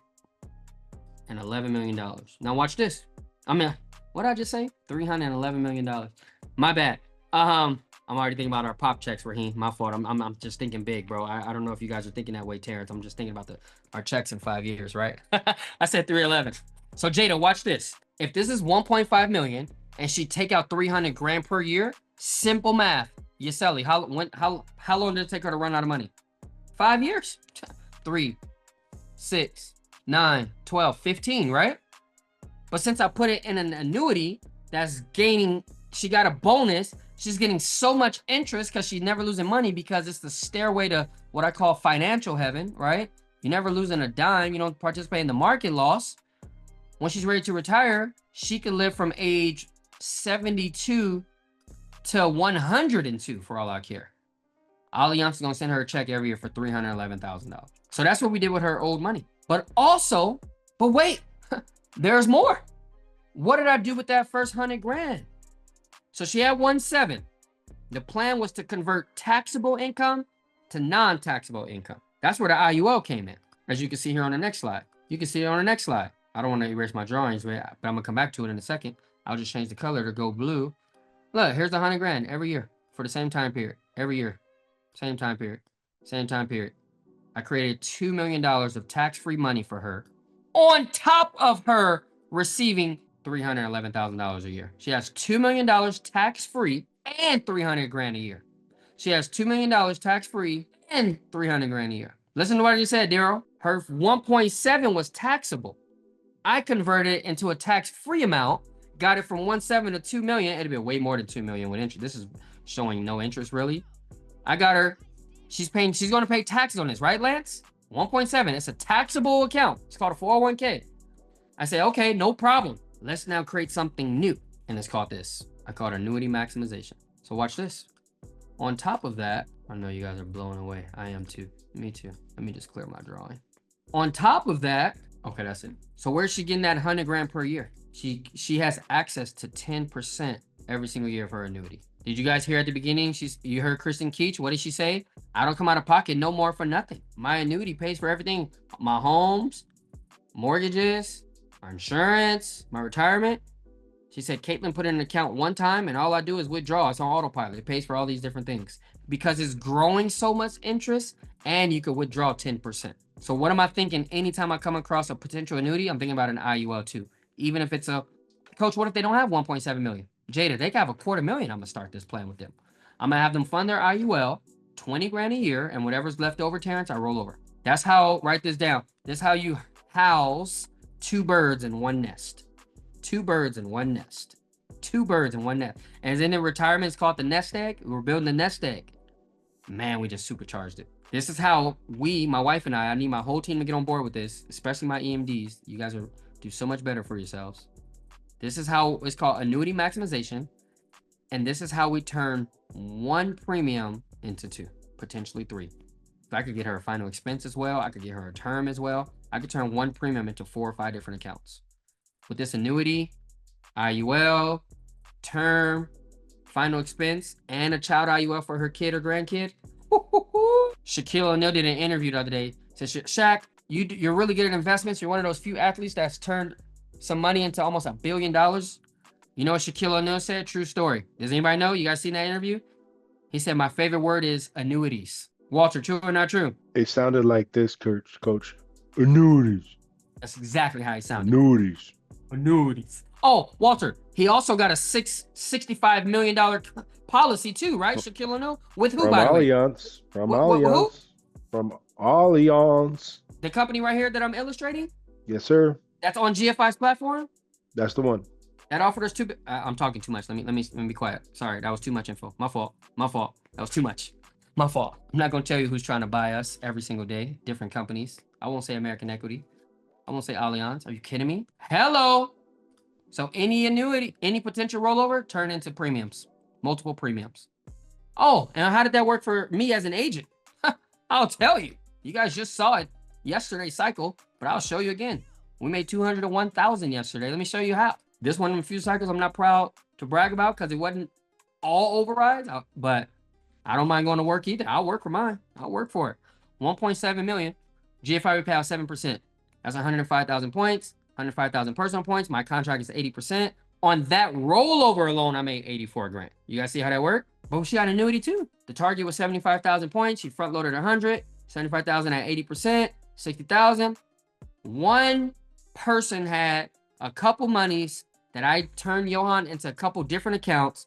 million. Now watch this. What did I just say? $311 million. My bad. I'm already thinking about our pop checks, Raheem. My fault. I'm just thinking big, bro. I don't know if you guys are thinking that way, Terrence. I'm just thinking about our checks in 5 years, right? I said 311. So Jada, watch this. If this is 1.5 million and she take out 300 grand per year, simple math. Yeseli, how long did it take her to run out of money? 5 years. 3, 6, 9, 12, 15, right? But since I put it in an annuity that's gaining, she got a bonus. She's getting so much interest because she's never losing money because it's the stairway to what I call financial heaven, right? You're never losing a dime. You don't participate in the market loss. When she's ready to retire, she can live from age 72 to 102 for all I care. Allianz is going to send her a check every year for $311,000. So that's what we did with her old money. But wait, there's more. What did I do with that first 100 grand? So she had 1.7. The plan was to convert taxable income to non-taxable income. That's where the IUL came in, as you can see here on the next slide. You can see it on the next slide. I don't want to erase my drawings, but I'm going to come back to it in a second. I'll just change the color to go blue. Look, here's 100 grand every year for the same time period. Every year. Same time period. Same time period. I created $2 million of tax-free money for her on top of her receiving $311,000 a year. She has $2 million tax-free and 300 grand a year. She has $2 million tax-free and 300 grand a year. Listen to what I just said, Daryl. Her 1.7 was taxable. I converted it into a tax-free amount, got it from 1.7 to 2 million. It'd be way more than 2 million with interest. This is showing no interest really. I got her. She's going to pay taxes on this, right, Lance? 1.7. It's a taxable account. It's called a 401k. I say, okay, no problem. Let's now create something new. And it's called this. I call it annuity maximization. So watch this. On top of that, I know you guys are blown away. I am too. Me too. Let me just clear my drawing. On top of that, okay, that's it. So where's she getting that 100 grand per year? She has access to 10% every single year of her annuity. Did you guys hear at the beginning? You heard Kristen Keach. What did she say? I don't come out of pocket no more for nothing. My annuity pays for everything. My homes, mortgages, my insurance, my retirement. She said, Caitlin put in an account one time and all I do is withdraw. It's on autopilot. It pays for all these different things because it's growing so much interest and you could withdraw 10%. So what am I thinking? Anytime I come across a potential annuity, I'm thinking about an IUL too. Even if it's a, coach, what if they don't have 1.7 million? Jada, they can have $250,000. I'm going to start this plan with them. I'm going to have them fund their IUL, 20 grand a year, and whatever's left over, Terrence, I roll over. That's how, write this down. This is how you house 2 birds in one nest. 2 birds in one nest. 2 birds in one nest. And then in retirement, it's called the nest egg. We're building the nest egg. Man, we just supercharged it. This is how my wife and I need my whole team to get on board with this, especially my EMDs. You guys will do so much better for yourselves. This is how it's called annuity maximization. And this is how we turn 1 premium into 2, potentially 3. If I could get her a final expense as well, I could get her a term as well. I could turn 1 premium into 4 or 5 different accounts. With this annuity, IUL, term, final expense, and a child IUL for her kid or grandkid. Shaquille O'Neal did an interview the other day. Said, Shaq, you're really good at investments. You're one of those few athletes that's turned some money into almost $1 billion. You know what Shaquille O'Neal said? True story. Does anybody know? You guys seen that interview? He said, my favorite word is annuities. Walter, true or not true? It sounded like this, Coach. Annuities. That's exactly how he sounded. Annuities. Annuities. Oh, Walter, he also got a $65 million policy too, right? Shaquille O'Neal? With who, by the way? From Allianz. From Allianz. The company right here that I'm illustrating? Yes, sir. That's on GFI's platform? That's the one. That offered us I'm talking too much. Let me be quiet. Sorry, that was too much info. My fault. That was too much. My fault. I'm not going to tell you who's trying to buy us every single day. Different companies. I won't say American Equity. I won't say Allianz. Are you kidding me? Hello. So any annuity, any potential rollover, turn into premiums. Multiple premiums. Oh, and how did that work for me as an agent? I'll tell you. You guys just saw it yesterday's cycle, but I'll show you again. We made 201,000 yesterday. Let me show you how. This one of the few cycles I'm not proud to brag about because it wasn't all overrides, but I don't mind going to work either. I'll work for mine. I'll work for it. 1.7 million. GFI would pay out 7%. That's 105,000 points, 105,000 personal points. My contract is 80%. On that rollover alone, I made 84 grand. You guys see how that worked? But she got an annuity too. The target was 75,000 points. She front loaded 100, 75,000 at 80%, 60,000. One person had a couple monies that I turned Johan into a couple different accounts,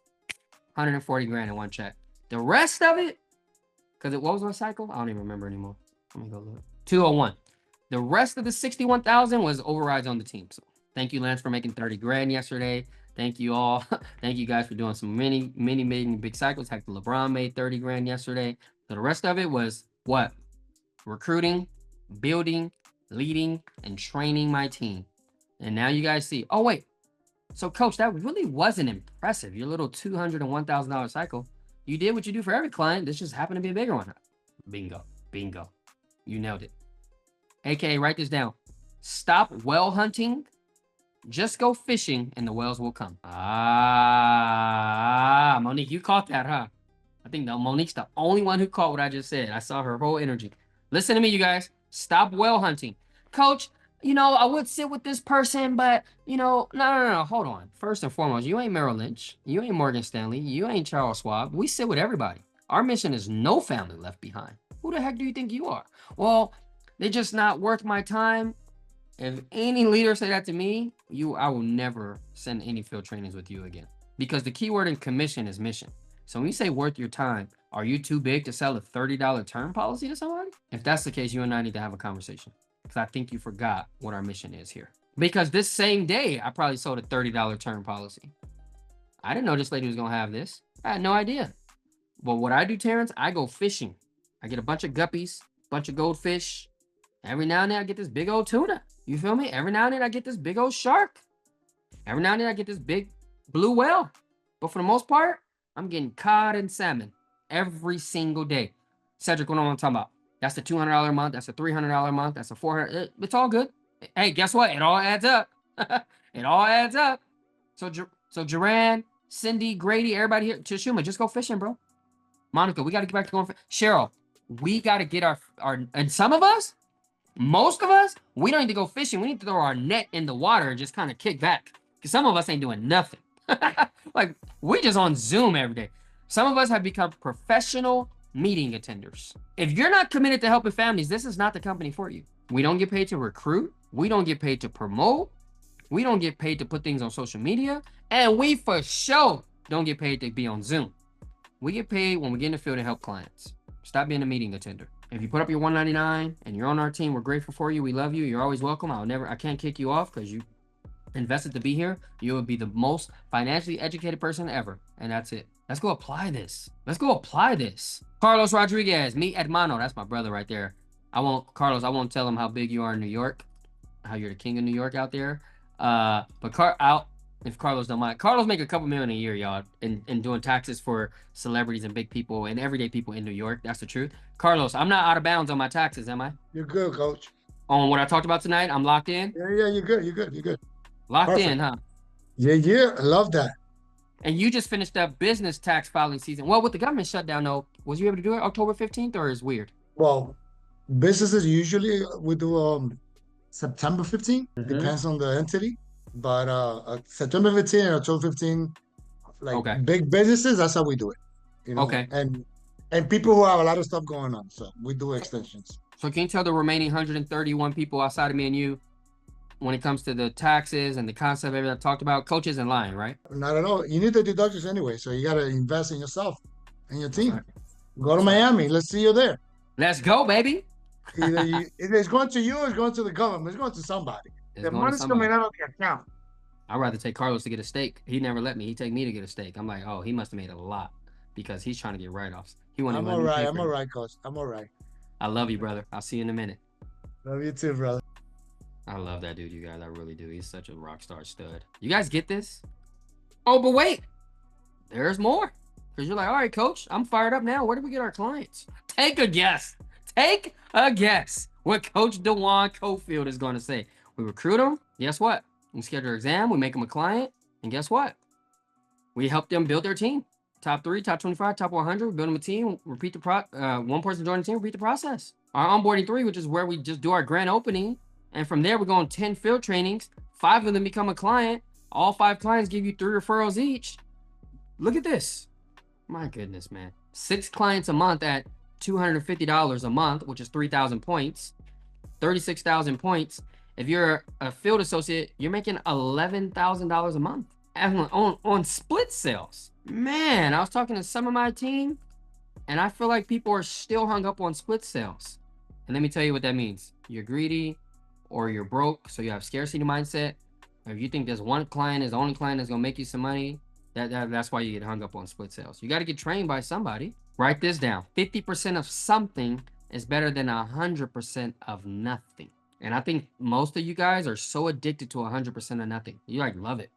140 grand in one check. The rest of it, because what was my cycle? I don't even remember anymore. Let me go look. 201. The rest of the 61,000 was overrides on the team. So thank you, Lance, for making 30 grand yesterday. Thank you all. Thank you guys for doing some many big cycles. Heck, LeBron made 30 grand yesterday. So the rest of it was what? Recruiting, building, leading, and training my team. And now you guys see, oh wait. So coach, that really wasn't impressive. Your little $201,000 cycle. You did what you do for every client. This just happened to be a bigger one. Bingo. You nailed it. AKA, write this down. Stop whale hunting. Just go fishing and the whales will come. Monique, you caught that, huh? think Monique's the only one who caught what I just said. I saw her whole energy. Listen to me, you guys. Stop whale hunting. Coach, I would sit with this person, but, no. Hold on. First and foremost, you ain't Merrill Lynch. You ain't Morgan Stanley. You ain't Charles Schwab. We sit with everybody. Our mission is no family left behind. Who the heck do you think you are? Well, they're just not worth my time. If any leader say that to me, I will never send any field trainings with you again. Because the keyword in commission is mission. So when you say worth your time, are you too big to sell a $30 term policy to somebody? If that's the case, you and I need to have a conversation. Because I think you forgot what our mission is here. Because this same day, I probably sold a $30 term policy. I didn't know this lady was going to have this. I had no idea. But what I do, Terrence, I go fishing. I get a bunch of guppies, bunch of goldfish. Every now and then I get this big old tuna. You feel me? Every now and then I get this big old shark. Every now and then I get this big blue whale. But for the most part, I'm getting cod and salmon every single day. Cedric, what am I talking about? That's the $200 a month. That's a $300 a month. That's a $400. It's all good. Hey, guess what? It all adds up. It all adds up. So Duran, Cindy, Grady, everybody here, Tashuma, just go fishing, bro. Monica, we got to get back to going fishing. Cheryl, we got to get our, and some of us, most of us, we don't need to go fishing. We need to throw our net in the water and just kind of kick back. Because some of us ain't doing nothing. Like, we just on Zoom every day. Some of us have become professional meeting attenders. If you're not committed to helping families, this is not the company for you. We don't get paid to recruit. We don't get paid to promote. We don't get paid to put things on social media. And we for sure don't get paid to be on Zoom. We get paid when we get in the field and help clients. Stop being a meeting attender. If you put up your $199 and you're on our team, we're grateful for you. We love you. You're always welcome. I can't kick you off because you invested to be here. You would be the most financially educated person ever. And that's it. Let's go apply this. Let's go apply this. Carlos Rodriguez, mi hermano. That's my brother right there. I won't tell him how big you are in New York, how you're the king of New York out there. If Carlos don't mind. Carlos make a couple million a year, y'all, in doing taxes for celebrities and big people and everyday people in New York. That's the truth. Carlos, I'm not out of bounds on my taxes, am I? You're good, coach. On what I talked about tonight, I'm locked in? Yeah, you're good. Locked Perfect. in, huh? Yeah, I love that. And you just finished up business tax filing season. Well, with the government shutdown, though, was you able to do it October 15th or is weird? Well, businesses usually we do September 15th. Depends on the entity. But September 15 and October 15, like big businesses, that's how we do it. Okay. And people who have a lot of stuff going on. So we do extensions. So can you tell the remaining 131 people outside of me and you, when it comes to the taxes and the concept everything I talked about, coach isn't lying, right? Not at all. You need the deductions anyway, so you got to invest in yourself and your team. Go to Miami. Let's see you there. Let's go, baby. If it's going to you, it's going to the government. It's going to somebody. The money's coming out of the account. I'd rather take Carlos to get a steak. He never let me. He'd take me to get a steak. I'm like, oh, he must have made a lot because he's trying to get write-offs. I'm all right, coach. I'm all right. I love you, brother. I'll see you in a minute. Love you too, brother. I love that dude, you guys. I really do. He's such a rock star stud. You guys get this? Oh, but wait. There's more. Because you're like, all right, coach, I'm fired up now. Where do we get our clients? Take a guess. Take a guess what Coach DeJuan Cofield is going to say. We recruit them. Guess what? We schedule their exam. We make them a client. And guess what? We help them build their team. Top 3, top 25, top 100. Build them a team. Repeat one person join the team. Repeat the process. Our onboarding 3, which is where we just do our grand opening. And from there, we go on 10 field trainings. 5 of them become a client. All 5 clients give you 3 referrals each. Look at this. My goodness, man. 6 clients a month at $250 a month, which is 3,000 points. 36,000 points. If you're a field associate, you're making $11,000 a month on split sales. Man, I was talking to some of my team, and I feel like people are still hung up on split sales. And let me tell you what that means. You're greedy or you're broke, so you have scarcity mindset. Or if you think there's one client is the only client that's going to make you some money, that's why you get hung up on split sales. You got to get trained by somebody. Write this down. 50% of something is better than 100% of nothing. And I think most of you guys are so addicted to 100% of nothing. You like love it.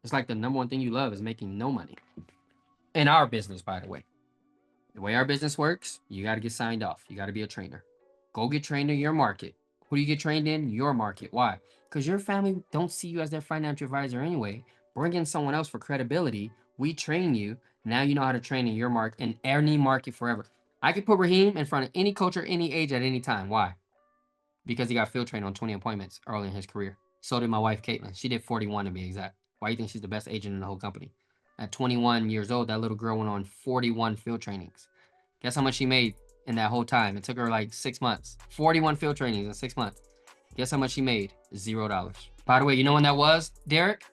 It's like the number one thing you love is making no money. In our business, by the way. The way our business works, you got to get signed off. You got to be a trainer. Go get trained in your market. Who do you get trained in? Your market. Why? Because your family don't see you as their financial advisor anyway. Bring in someone else for credibility. We train you. Now you know how to train in your market, in any market forever. I could put Raheem in front of any coach or any age at any time. Why? Because he got field trained on 20 appointments early in his career. So did my wife, Caitlin. She did 41 to be exact. Why do you think she's the best agent in the whole company? At 21 years old, that little girl went on 41 field trainings. Guess how much she made in that whole time? It took her like 6 months. 41 field trainings in 6 months. Guess how much she made? $0. By the way, you know when that was, Derek?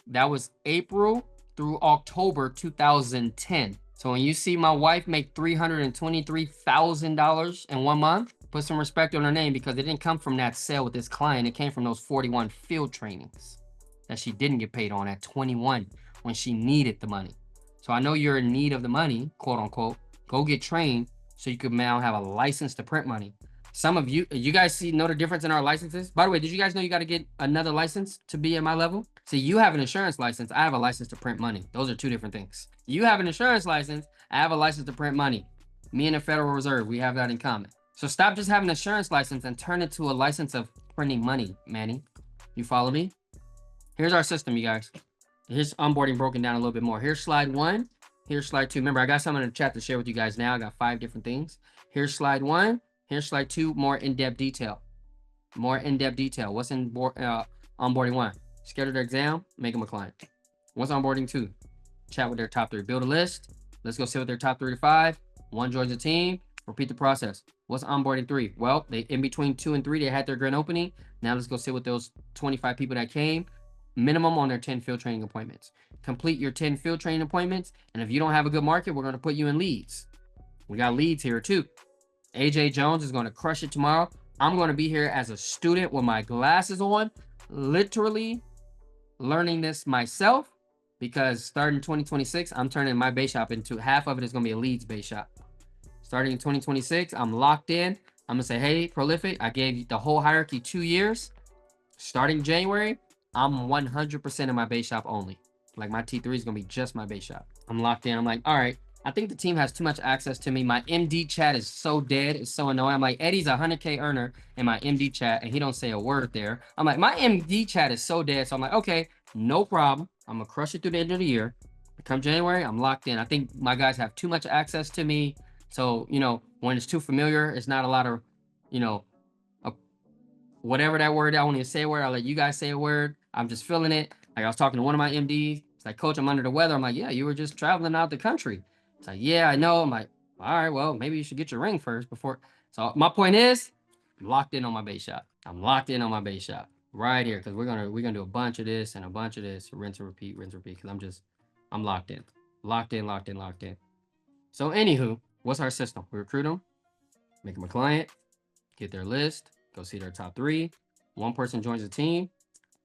That was April through October 2010. So when you see my wife make $323,000 in 1 month, put some respect on her name, because it didn't come from that sale with this client. It came from those 41 field trainings that she didn't get paid on at 21 when she needed the money. So I know you're in need of the money, quote unquote. Go get trained so you could now have a license to print money. Some of you guys know the difference in our licenses? By the way, did you guys know you got to get another license to be at my level? See, you have an insurance license. I have a license to print money. Those are two different things. You have an insurance license. I have a license to print money. Me and the Federal Reserve, we have that in common. So stop just having an insurance license and turn it to a license of printing money, Manny. You follow me? Here's our system, you guys. Here's onboarding broken down a little bit more. Here's slide 1. Here's slide 2. Remember, I got something in the chat to share with you guys now. I got 5 different things. Here's slide 1. Here's slide 2, more in-depth detail. More in-depth detail. What's in onboarding 1? Schedule their exam, make them a client. What's onboarding 2? Chat with their top 3. Build a list. Let's go sit with their top 3 to 5. 1 joins the team. Repeat the process. What's onboarding 3? Well, they in between 2 and 3, they had their grand opening. Now let's go sit with those 25 people that came. Minimum on their 10 field training appointments. Complete your 10 field training appointments. And if you don't have a good market, we're going to put you in leads. We got leads here too. AJ Jones is going to crush it tomorrow. I'm going to be here as a student with my glasses on, literally learning this myself, because starting 2026, I'm turning my base shop into half of it is going to be a leads base shop. Starting in 2026, I'm locked in. I'm going to say, hey, Prolific, I gave you the whole hierarchy 2 years. Starting January, I'm 100% in my base shop only. Like my T3 is going to be just my base shop. I'm locked in. I'm like, all right. I think the team has too much access to me. My MD chat is so dead. It's so annoying. I'm like, Eddie's a 100K earner in my MD chat, and he don't say a word there. I'm like, my MD chat is so dead. So I'm like, okay, no problem. I'm going to crush it through the end of the year. Come January, I'm locked in. I think my guys have too much access to me. So, you know, when it's too familiar, it's not a lot of, you know, whatever that word, I won't even say a word. I'll let you guys say a word. I'm just feeling it. Like I was talking to one of my MDs. It's like, Coach, I'm under the weather. I'm like, yeah, you were just traveling out the country. It's like, yeah, I know. I'm like, all right, well, maybe you should get your ring first before. So my point is, I'm locked in on my base shop. I'm locked in on my base shop right here, because we're gonna do a bunch of this and a bunch of this, rinse and repeat, because I'm locked in, locked in, locked in, locked in. So anywho, what's our system? We recruit them, make them a client, get their list, go see their top 3. 1 person joins the team.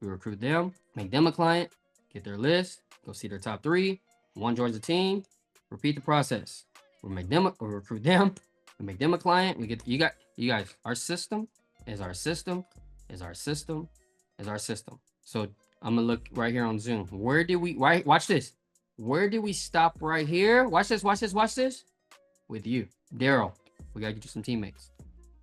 We recruit them, make them a client, get their list, go see their top 3. 1 joins the team. Repeat the process. We recruit them, we make them a client. We get you guys. Our system is our system is our system is our system. So I'm gonna look right here on Zoom. Where did we watch this? Where did we stop right here? Watch this, watch this, watch this. With you, Daryl. We gotta get you some teammates.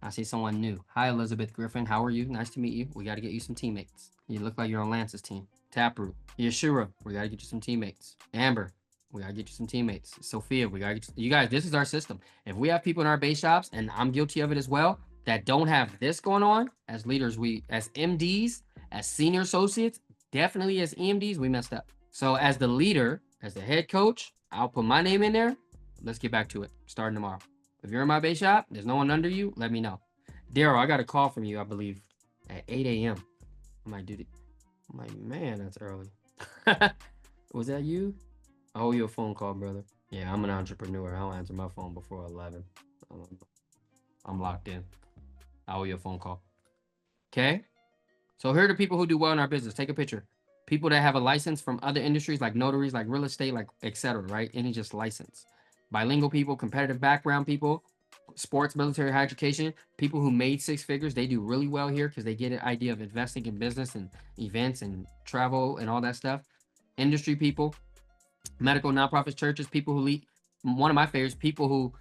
I see someone new. Hi, Elizabeth Griffin. How are you? Nice to meet you. We gotta get you some teammates. You look like you're on Lance's team. Taproot. Yashura. We gotta get you some teammates. Amber. We gotta get you some teammates. Sophia, we gotta get you guys. This is our system. If we have people in our base shops, and I'm guilty of it as well, that don't have this going on, as leaders, as MDs, as senior associates, definitely as EMDs, we messed up. So as the leader, as the head coach, I'll put my name in there. Let's get back to it. Starting tomorrow. If you're in my base shop, there's no one under you, let me know. Daryl, I got a call from you, I believe, at 8 a.m. I might do it. I'm like, man, that's early. Was that you? I owe you a phone call, brother. Yeah, I'm an entrepreneur. I don't answer my phone before 11. I'm locked in. I owe you a phone call. Okay? So here are the people who do well in our business. Take a picture. People that have a license from other industries like notaries, like real estate, like etc., right? Any just license. Bilingual people, competitive background people, sports, military, higher education, people who made 6 figures, they do really well here because they get an idea of investing in business and events and travel and all that stuff. Industry people, medical, nonprofits, churches, people who lead. One of my favorites, people who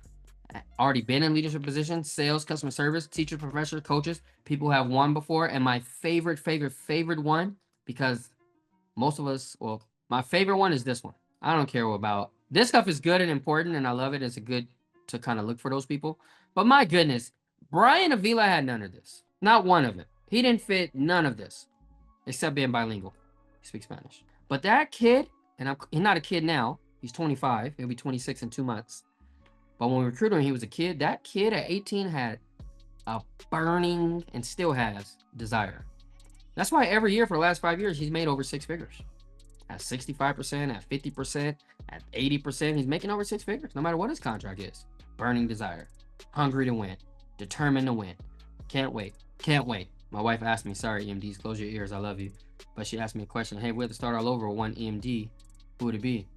already been in leadership positions, sales, customer service, teachers, professors, coaches, people who have won before. And my favorite one, because most of us, well, my favorite one is this one. I don't care about This stuff is good and important, and I love it. It's a good to kind of look for those people. But my goodness, Brian Avila had none of this. Not one of it. He didn't fit none of this, except being bilingual. He speaks Spanish. But that kid, and he's not a kid now. He's 25. He'll be 26 in 2 months. But when we recruited him, he was a kid. That kid at 18 had a burning, and still has, desire. That's why every year for the last 5 years, he's made over 6 figures. At 65%, at 50%, at 80%, he's making over 6 figures, no matter what his contract is. Burning desire, hungry to win, determined to win. Can't wait, can't wait. My wife asked me, sorry, EMDs, close your ears, I love you. But she asked me a question, hey, we have to start all over with one EMD, who would it be?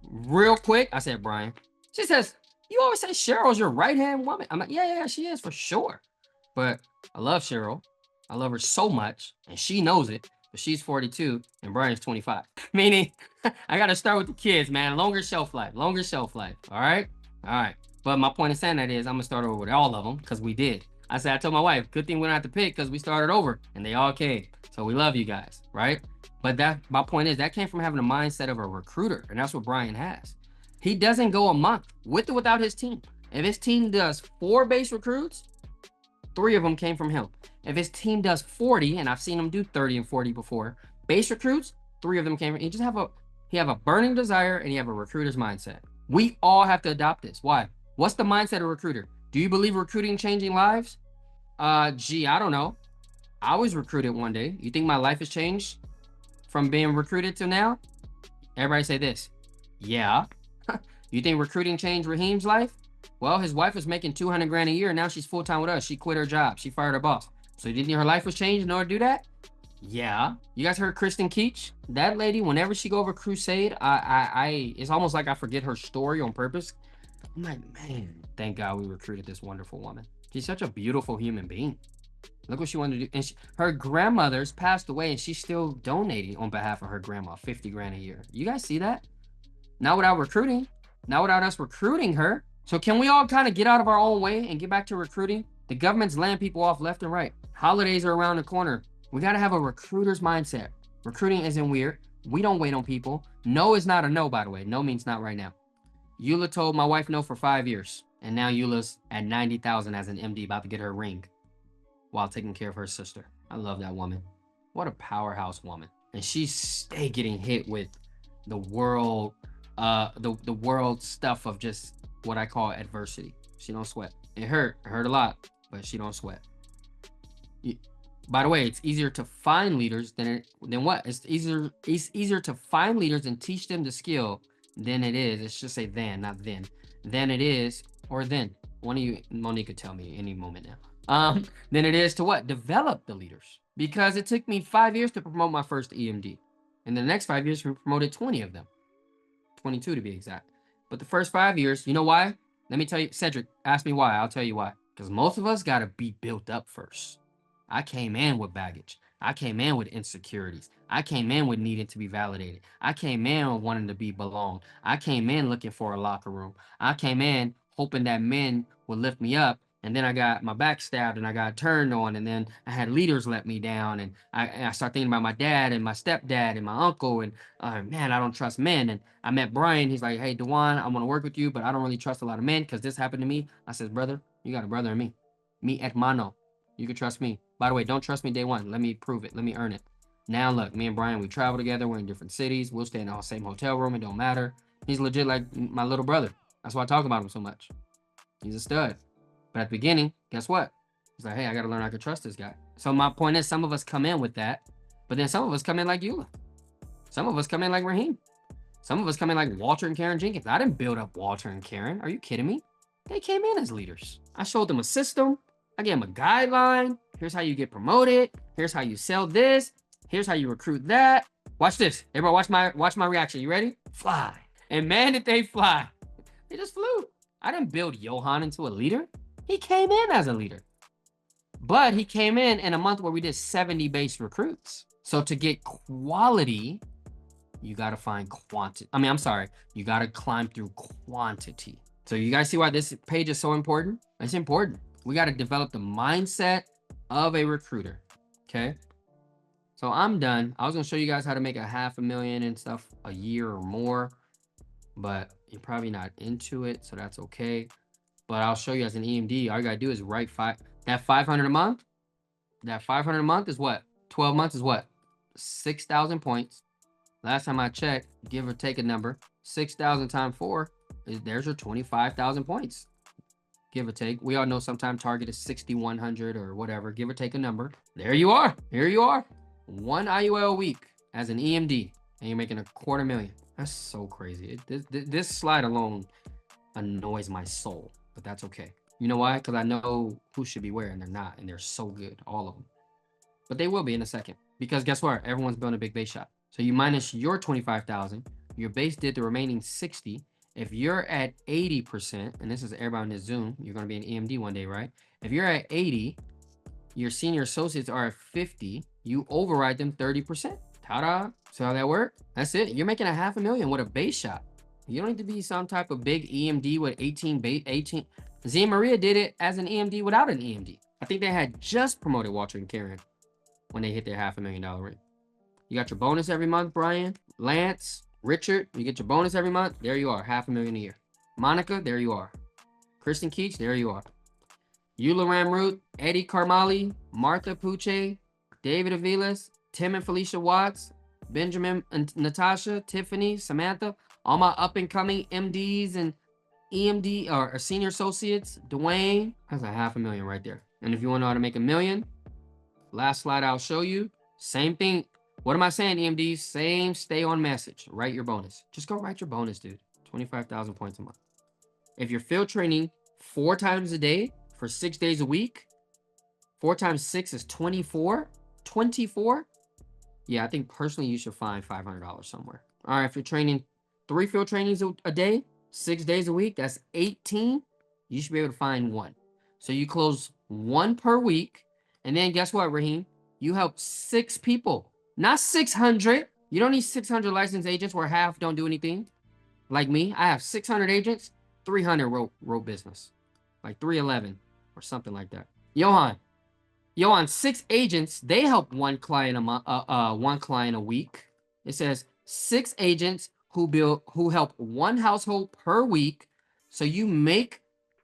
Real quick, I said, Brian. She says, you always say Cheryl's your right-hand woman. I'm like, yeah, she is for sure. But I love Cheryl. I love her so much, and she knows it. But she's 42, and Brian's 25. Meaning, I got to start with the kids, man. Longer shelf life. All right? All right. But my point of saying that is I'm going to start over with all of them because we did. I told my wife, good thing we don't have to pick because we started over, and they all came. So we love you guys, right? But my point is that came from having a mindset of a recruiter, and that's what Brian has. He doesn't go a month with or without his team. If his team does 4 base recruits, 3 of them came from him. If his team does 40, and I've seen him do 30 and 40 before, base recruits, 3 of them came from. He have a burning desire, and he have a recruiter's mindset. We all have to adopt this. Why? What's the mindset of a recruiter? Do you believe recruiting changing lives? Gee, I don't know. I was recruited one day. You think my life has changed from being recruited to now? Everybody say this. Yeah. You think recruiting changed Raheem's life? Well, his wife was making 200 grand a year. And now she's full-time with us. She quit her job. She fired her boss. So you think her life was changed in order to do that? Yeah. You guys heard Kristen Keach? That lady, whenever she go over crusade, it's almost like I forget her story on purpose. I'm like, man, thank God we recruited this wonderful woman. She's such a beautiful human being. Look what she wanted to do. And her grandmother's passed away, and she's still donating on behalf of her grandma, 50 grand a year. You guys see that? Not without recruiting. Not without us recruiting her. So can we all kind of get out of our own way and get back to recruiting? The government's laying people off left and right. Holidays are around the corner. We got to have a recruiter's mindset. Recruiting isn't weird. We don't wait on people. No is not a no, by the way. No means not right now. Eula told my wife no for 5 years. And now Eula's at 90,000 as an MD, about to get her ring while taking care of her sister. I love that woman. What a powerhouse woman. And she's stay getting hit with the world, the world stuff of just what I call adversity. She don't sweat. It hurt a lot, but she don't sweat. By the way, it's easier to find leaders than what? It's easier to find leaders and teach them the skill than it is. It should say than, not then. Than it is, or then. One of you, Monique could tell me any moment now. Than it is to what? Develop the leaders. Because it took me 5 years to promote my first EMD. And the next 5 years, we promoted 20 of them. 22 to be exact. But the first 5 years, you know why? Let me tell you, Cedric, ask me why. I'll tell you why. Because most of us got to be built up first. I came in with baggage. I came in with insecurities. I came in with needing to be validated. I came in wanting to be belonged. I came in looking for a locker room. I came in hoping that men would lift me up. And then I got my back stabbed and I got turned on. And then I had leaders let me down. And I started thinking about my dad and my stepdad and my uncle. And man, I don't trust men. And I met Brian. He's like, hey, Dewan, I want to work with you, but I don't really trust a lot of men because this happened to me. I said, brother, you got a brother in me. Mi hermano. You can trust me. By the way, don't trust me day one. Let me prove it. Let me earn it. Now, look, me and Brian, we travel together. We're in different cities. We'll stay in the same hotel room. It don't matter. He's legit like my little brother. That's why I talk about him so much. He's a stud. But at the beginning, guess what? He's like, hey, I got to learn I can trust this guy. So my point is, some of us come in with that, but then some of us come in like Eula. Some of us come in like Raheem. Some of us come in like Walter and Karen Jenkins. I didn't build up Walter and Karen. Are you kidding me? They came in as leaders. I showed them a system. I gave them a guideline. Here's how you get promoted. Here's how you sell this. Here's how you recruit that. Watch this. Everybody watch my reaction. You ready? Fly. And man, did they fly. They just flew. I didn't build Johan into a leader. He came in as a leader. But he came in a month where we did 70 base recruits. So to get quality, you got to find quantity. You got to climb through quantity. So you guys see why this page is so important? It's important. We got to develop the mindset of a recruiter. Okay. So I'm done. I was going to show you guys how to make $500,000 and stuff a year or more. but you're probably not into it, so that's okay. But I'll show you as an EMD, all you gotta do is write that 500 a month. That 500 a month is what? 12 months is what? 6,000 points. Last time I checked, give or take a number, 6,000 times 4, there's your 25,000 points. Give or take. We all know sometimes target is 6,100 or whatever. Give or take a number. There you are. Here you are. 1 IUL a week as an EMD, and you're making $250,000. That's so crazy. This slide alone annoys my soul, but that's okay. You know why? Because I know who should be where, and they're not, and they're so good, all of them. But they will be in a second, because guess what? Everyone's building a big base shot. So you minus your 25,000, your base did the remaining 60. If you're at 80%, and this is everybody on this Zoom, you're going to be an EMD one day, right? If you're at 80, your senior associates are at 50, you override them 30%. Ta-da! So how that work? That's it. You're making $500,000 with a base shot. You don't need to be some type of big EMD with 18. Zia Maria did it as an EMD without an EMD. I think they had just promoted Walter and Karen when they hit their $500,000 rate. You got your bonus every month, Brian, Lance, Richard. You get your bonus every month. There you are, $500,000 a year. Monica, there you are. Kristen Keach, there you are. Eula Ramroot, Eddie Carmali, Martha Puche, David Aviles, Tim and Felicia Watts, Benjamin and Natasha, Tiffany, Samantha, all my up-and-coming MDs and EMD or senior associates, Dwayne. That's $500,000 right there. And if you want to know how to make $1 million, last slide I'll show you. Same thing. What am I saying, EMDs? Same, stay on message. Write your bonus. Just go write your bonus, dude. 25,000 points a month. If you're field training 4 times a day for 6 days a week, 4 times 6 is 24. 24? Yeah, I think personally you should find $500 somewhere. All right, if you're training 3 field trainings a day, 6 days a week, that's 18. You should be able to find 1. So you close 1 per week. And then guess what, Raheem? You help 6 people, not 600. You don't need 600 licensed agents where half don't do anything. Like me, I have 600 agents, 300 wrote business, like 311 or something like that. Johan, 6 agents, they help 1 client a month, 1 client a week. It says 6 agents who help 1 household per week. So you make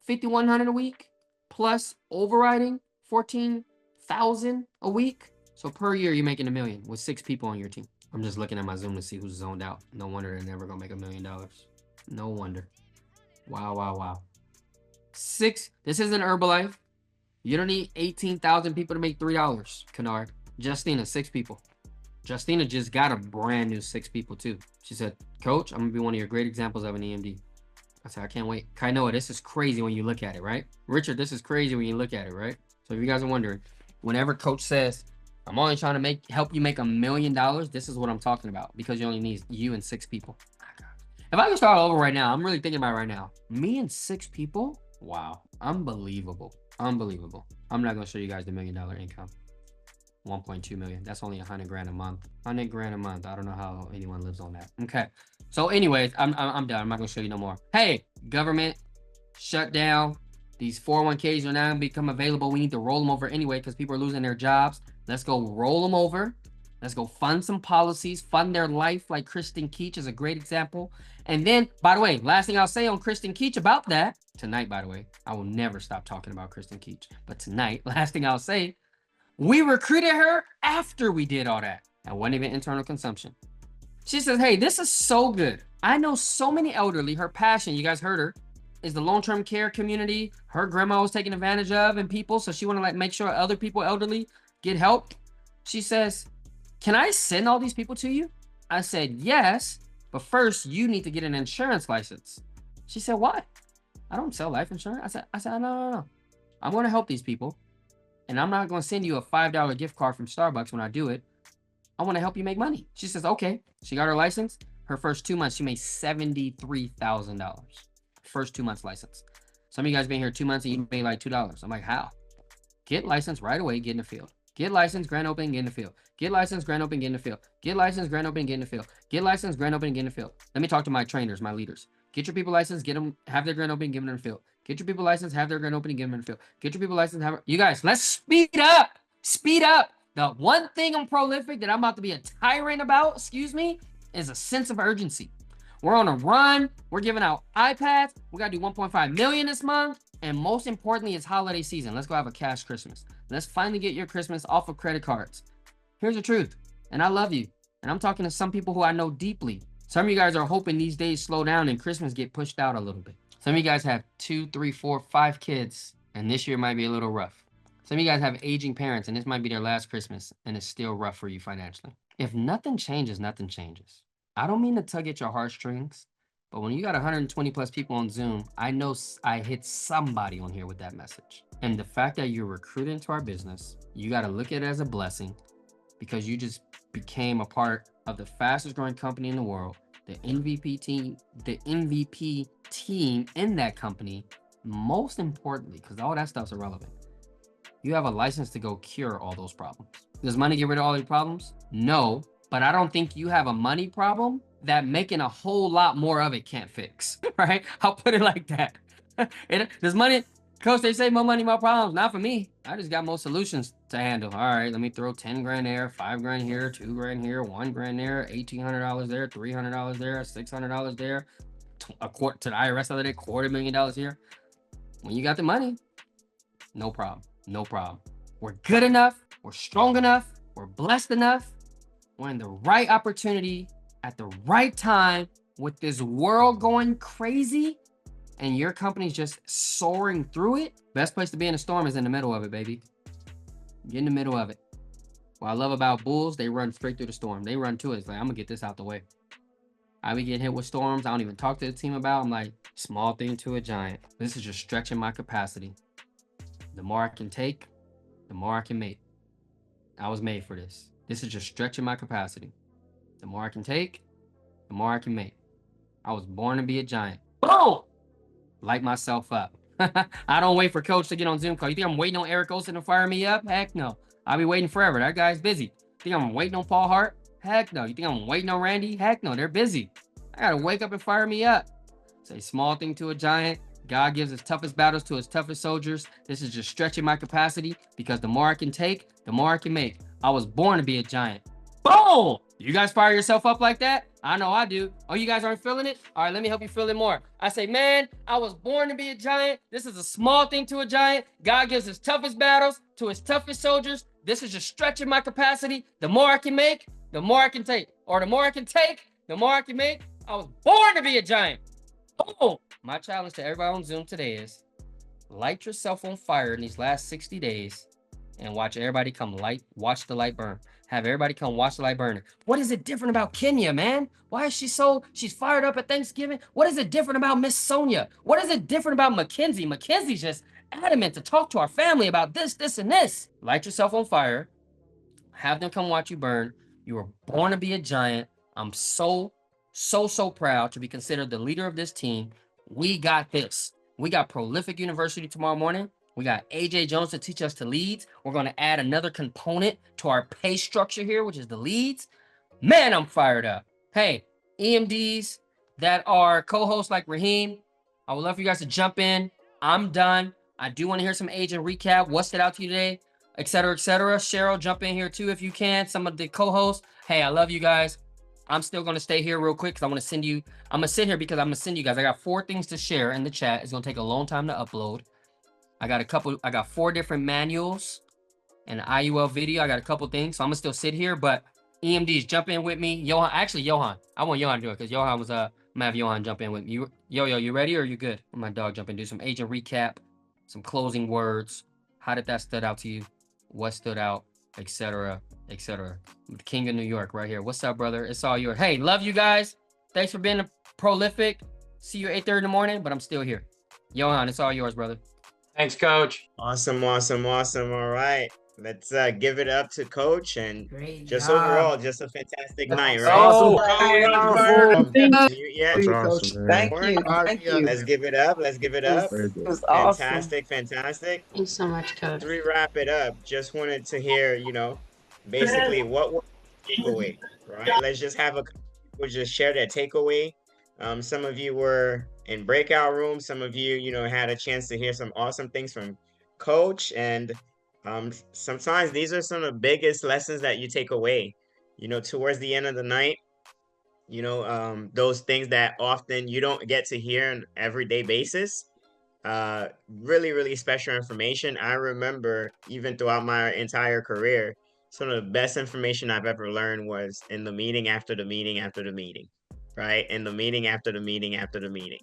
5,100 a week plus overriding 14,000 a week. So per year you're making $1 million with 6 people on your team. I'm just looking at my Zoom to see who's zoned out. No wonder they're never gonna make $1 million. No wonder. Wow. 6. This isn't Herbalife. You don't need 18,000 people to make $3, Kennard. Justina, 6 people. Justina just got a brand new 6 people too. She said, Coach, I'm gonna be one of your great examples of an EMD. I said, I can't wait. Kainoa, this is crazy when you look at it, right? Richard, this is crazy when you look at it, right? So if you guys are wondering, whenever Coach says, I'm only trying to help you make $1 million, this is what I'm talking about, because you only need you and 6 people. If I can start over right now, I'm really thinking about it right now. Me and 6 people? Wow. Unbelievable. Unbelievable. I'm not going to show you guys the $1 million income. 1.2 million. That's only $100,000 a month. $100,000 a month. I don't know how anyone lives on that. Okay. So anyways, I'm done. I'm not going to show you no more. Hey, government shut down. These 401ks are now going to become available. We need to roll them over anyway because people are losing their jobs. Let's go roll them over. Let's go fund some policies, fund their life, like Kristen Keach is a great example. And then, by the way, last thing I'll say on Kristen Keach about that, tonight, by the way, I will never stop talking about Kristen Keach. But tonight, last thing I'll say, we recruited her after we did all that. That wasn't even internal consumption. She says, hey, this is so good. I know so many elderly, her passion, you guys heard her, is the long-term care community. Her grandma was taken advantage of and people, so she want to make sure other people elderly get help. She says, can I send all these people to you? I said, yes, but first you need to get an insurance license. She said, why? I don't sell life insurance. I said, no. I'm going to help these people. And I'm not going to send you a $5 gift card from Starbucks when I do it. I want to help you make money. She says, okay. She got her license. Her first 2 months, she made $73,000. First 2 months license. Some of you guys been here 2 months and you made like $2. I'm like, how? Get licensed right away, get in the field. Get licensed, grand opening, get in the field. Get licensed, grand opening, get in the field. Get licensed, grand opening, get in the field. Get licensed, grand opening, get in the field. Let me talk to my trainers, my leaders. Get your people licensed, get them, have their grand opening, give them in the field. Get your people licensed, have their grand opening, give them in the field. Get your people licensed, have... You guys, let's speed up. Speed up. The one thing I'm prolific that I'm about to be a tyrant about, is a sense of urgency. We're on a run. We're giving out iPads. We got to do 1.5 million this month. And most importantly, it's holiday season. Let's go have a cash Christmas. Let's finally get your Christmas off of credit cards. Here's the truth. And I love you. And I'm talking to some people who I know deeply. Some of you guys are hoping these days slow down and Christmas get pushed out a little bit. Some of you guys have 2, 3, 4, 5 kids. And this year might be a little rough. Some of you guys have aging parents and this might be their last Christmas. And it's still rough for you financially. If nothing changes, nothing changes. I don't mean to tug at your heartstrings. But when you got 120 plus people on Zoom, I know I hit somebody on here with that message. And the fact that you're recruited into our business, you got to look at it as a blessing because you just became a part of the fastest growing company in the world, the MVP team in that company. Most importantly, because all that stuff's irrelevant, you have a license to go cure all those problems. Does money get rid of all your problems? No, but I don't think you have a money problem that making a whole lot more of it can't fix, right? I'll put it like that. Does money, Coach, they say more money, more problems. Not for me. I just got more solutions to handle. All right, let me throw 10 grand there, 5 grand here, 2 grand here, 1 grand there, $1,800 there, $300 there, $600 there, a quarter to the IRS the other day, $250,000 here. When you got the money, no problem, no problem. We're good enough, we're strong enough, we're blessed enough. We're in the right opportunity at the right time with this world going crazy and your company's just soaring through it. Best place to be in a storm is in the middle of it, baby. Get in the middle of it. What I love about bulls, they run straight through the storm. They run to it. It's like, I'm gonna get this out the way. I be getting hit with storms. I don't even talk to the team about. I'm like, small thing to a giant. This is just stretching my capacity. The more I can take, the more I can make. I was made for this. This is just stretching my capacity. The more I can take, the more I can make. I was born to be a giant. Boom! Light myself up. I don't wait for Coach to get on Zoom call. You think I'm waiting on Eric Olsen to fire me up? Heck no. I'll be waiting forever. That guy's busy. Think I'm waiting on Paul Hart? Heck no. You think I'm waiting on Randy? Heck no. They're busy. I gotta wake up and fire me up. Say small thing to a giant. God gives his toughest battles to his toughest soldiers. This is just stretching my capacity because the more I can take, the more I can make. I was born to be a giant. Boom! You guys fire yourself up like that? I know I do. Oh, you guys aren't feeling it? All right, let me help you feel it more. I say, man, I was born to be a giant. This is a small thing to a giant. God gives his toughest battles to his toughest soldiers. This is just stretching my capacity. The more I can make, the more I can take. Or the more I can take, the more I can make. I was born to be a giant. Boom! My challenge to everybody on Zoom today is light yourself on fire in these last 60 days and watch everybody come watch the light burn. Have everybody come watch the light burn. What is it different about Kenya, man? Why is she's fired up at Thanksgiving? What is it different about Miss Sonia? What is it different about Mackenzie? Mackenzie's just adamant to talk to our family about this, this, and this. Light yourself on fire. Have them come watch you burn. You were born to be a giant. I'm so proud to be considered the leader of this team. We got this. We got Prolific University tomorrow morning. We got AJ Jones to teach us to leads. We're going to add another component to our pay structure here, which is the leads. Man, I'm fired up. Hey, EMDs that are co-hosts like Raheem, I would love for you guys to jump in. I'm done. I do want to hear some agent recap. What stood out to you today, et cetera, et cetera. Cheryl, jump in here too if you can. Some of the co-hosts. Hey, I love you guys. I'm still going to stay here real quick because I'm going to sit here because I'm going to send you guys. I got 4 things to share in the chat. It's going to take a long time to upload. I got 4 different manuals and an IUL video. I got a couple things. So I'm going to still sit here, but EMDs, jump in with me. Johan, I want Johan to do it because Johan was, I'm going to have Johan jump in with me. Yo, you ready or you good? My dog jump in, do some agent recap, some closing words. How did that stood out to you? What stood out, et cetera, et cetera. The King of New York right here. What's up, brother? It's all yours. Hey, love you guys. Thanks for being prolific. See you 8:30 in the morning, but I'm still here. Johan, it's all yours, brother. Thanks, Coach. Awesome. All right. Let's give it up to Coach and Great just job. overall, just a fantastic night, right? Oh, Yeah. That's awesome, man. Thank you. Let's give it up. It was awesome. Fantastic. Thanks so much, Coach. To wrap it up, just wanted to hear, basically what was the takeaway, right? Let's just just share that takeaway. Some of you were in breakout rooms. Some of you, had a chance to hear some awesome things from Coach. And sometimes these are some of the biggest lessons that you take away, towards the end of the night. those things that often you don't get to hear on an everyday basis. Really, really special information. I remember even throughout my entire career, some of the best information I've ever learned was in the meeting after the meeting after the meeting, right? In the meeting after the meeting after the meeting,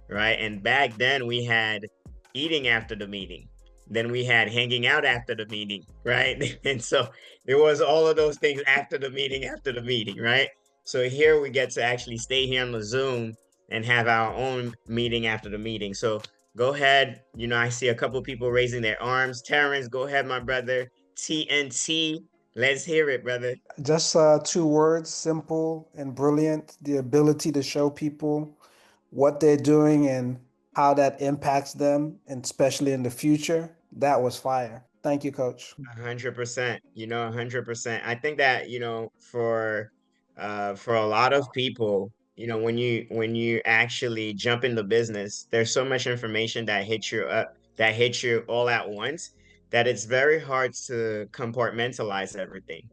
right? And back then we had eating after the meeting. Then we had hanging out after the meeting, right? And so there was all of those things after the meeting, right? So here we get to actually stay here on the Zoom and have our own meeting after the meeting. So go ahead. I see a couple people raising their arms. Terrence, go ahead, my brother. TNT, let's hear it, brother. Just 2 words, simple and brilliant. The ability to show people what they're doing and how that impacts them, and especially in the future. That was fire. Thank you, Coach. 100%. 100%. I think that for a lot of people, when you actually jump in the business, there's so much information that hits you all at once, that it's very hard to compartmentalize everything.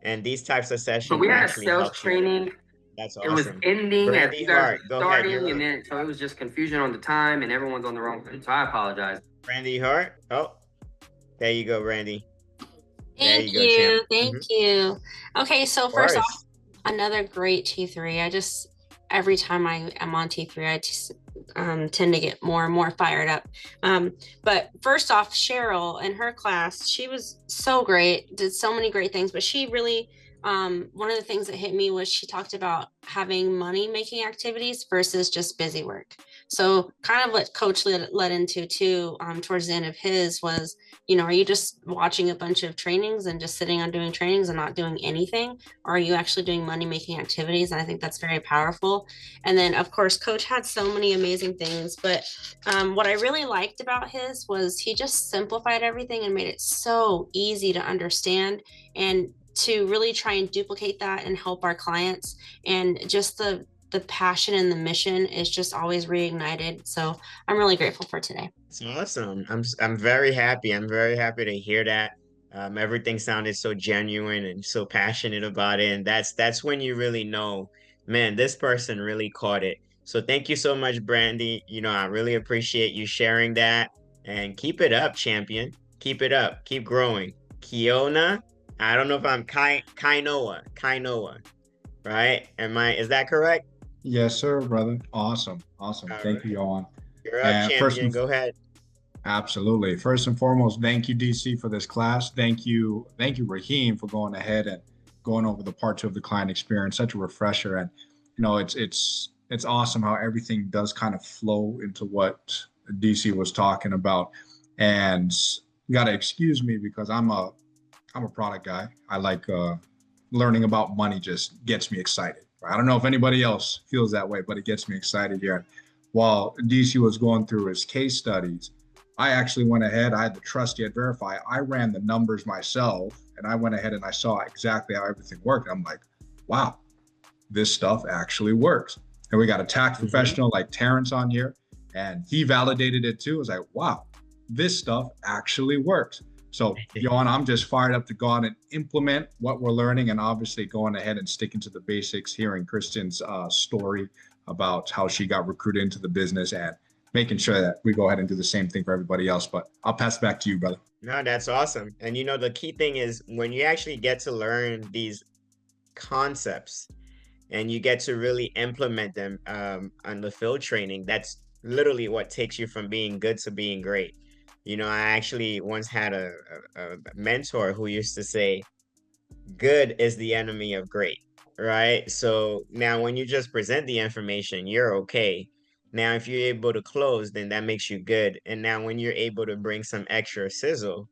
And these types of So sessions we had a actually sales helps you. training. That's It was awesome. ending as Brandy you guys were Hart, go ahead. starting, and then so it was just confusion on the time, and everyone's on the wrong thing. So I apologize. Brandy Hart. Oh, there you go, Brandy. Thank you. Thank you. Okay, so first off, another great T3. Every time I am on T3, I just tend to get more and more fired up. But first off, Cheryl and her class, she was so great, did so many great things, but she really, one of the things that hit me was she talked about having money making activities versus just busy work. So kind of what Coach led into too, towards the end of his was, are you just watching a bunch of trainings and just sitting on doing trainings and not doing anything? Or are you actually doing money making activities? And I think that's very powerful. And then of course, Coach had so many amazing things, but what I really liked about his was he just simplified everything and made it so easy to understand, and to really try and duplicate that and help our clients. And just the passion and the mission is just always reignited. So I'm really grateful for today. It's awesome. I'm very happy. I'm very happy to hear that. Everything sounded so genuine and so passionate about it. And that's when you really know, man, this person really caught it. So thank you so much, Brandy. I really appreciate you sharing that, and keep it up, champion. Keep it up. Keep growing. Kiona, I don't know if I'm Kainoa, right? Is that correct? Yes, sir, brother. Awesome. Thank you, Johan. You're up, champion. Go ahead. Absolutely. First and foremost, thank you, DC, for this class. Thank you, Raheem, for going ahead and going over the part 2 of the client experience. Such a refresher. And it's awesome how everything does kind of flow into what DC was talking about. And you got to excuse me because I'm a product guy. I like learning about money, just gets me excited. I don't know if anybody else feels that way, but it gets me excited here. While DC was going through his case studies, I actually went ahead, I had the trust yet verify. I ran the numbers myself, and I went ahead and I saw exactly how everything worked. I'm like, wow, this stuff actually works. And we got a tax professional like Terrence on here, and he validated it too. I was like, wow, this stuff actually works. So, Johan, I'm just fired up to go on and implement what we're learning, and obviously going ahead and sticking to the basics, hearing Kristen's story about how she got recruited into the business, and making sure that we go ahead and do the same thing for everybody else. But I'll pass it back to you, brother. No, that's awesome. And the key thing is when you actually get to learn these concepts and you get to really implement them on the field training, that's literally what takes you from being good to being great. I actually once had a mentor who used to say, good is the enemy of great, right? So now when you just present the information, you're okay. Now, if you're able to close, then that makes you good. And now when you're able to bring some extra sizzle,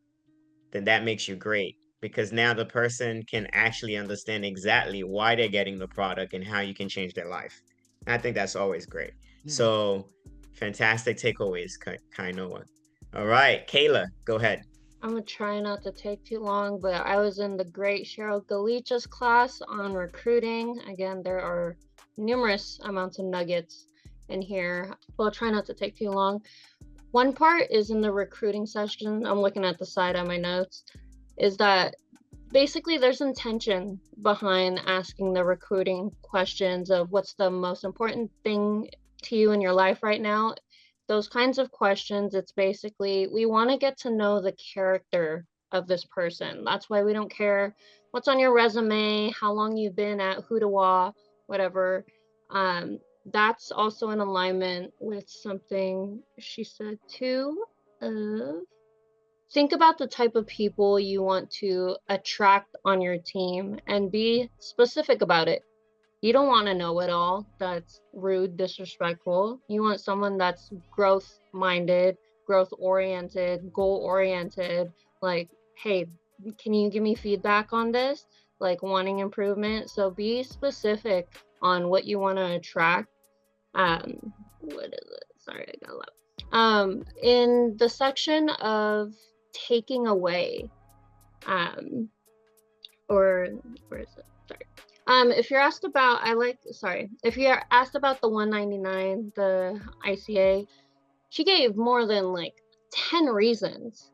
then that makes you great, because now the person can actually understand exactly why they're getting the product and how you can change their life. And I think that's always great. So fantastic takeaways, Kainoa. All right, Kayla, go ahead. I'm gonna try not to take too long, but I was in the great Cheryl Galicha's class on recruiting. Again, there are numerous amounts of nuggets in here. I'll try not to take too long. One part is in the recruiting session. I'm looking at the side of my notes, is that basically there's intention behind asking the recruiting questions of what's the most important thing to you in your life right now. Those kinds of questions, it's basically, we want to get to know the character of this person. That's why we don't care what's on your resume, how long you've been at Hudawa, whatever. That's also in alignment with something she said too. Think about the type of people you want to attract on your team and be specific about it. You don't want to know it all. That's rude, disrespectful. You want someone that's growth minded, growth oriented, goal oriented. Like, hey, can you give me feedback on this? Like, wanting improvement. So be specific on what you want to attract. What is it? Sorry, I got left. In the section of taking away, or where is it? Sorry. If you're asked about, if you're asked about the 199, the ICA, she gave more than like 10 reasons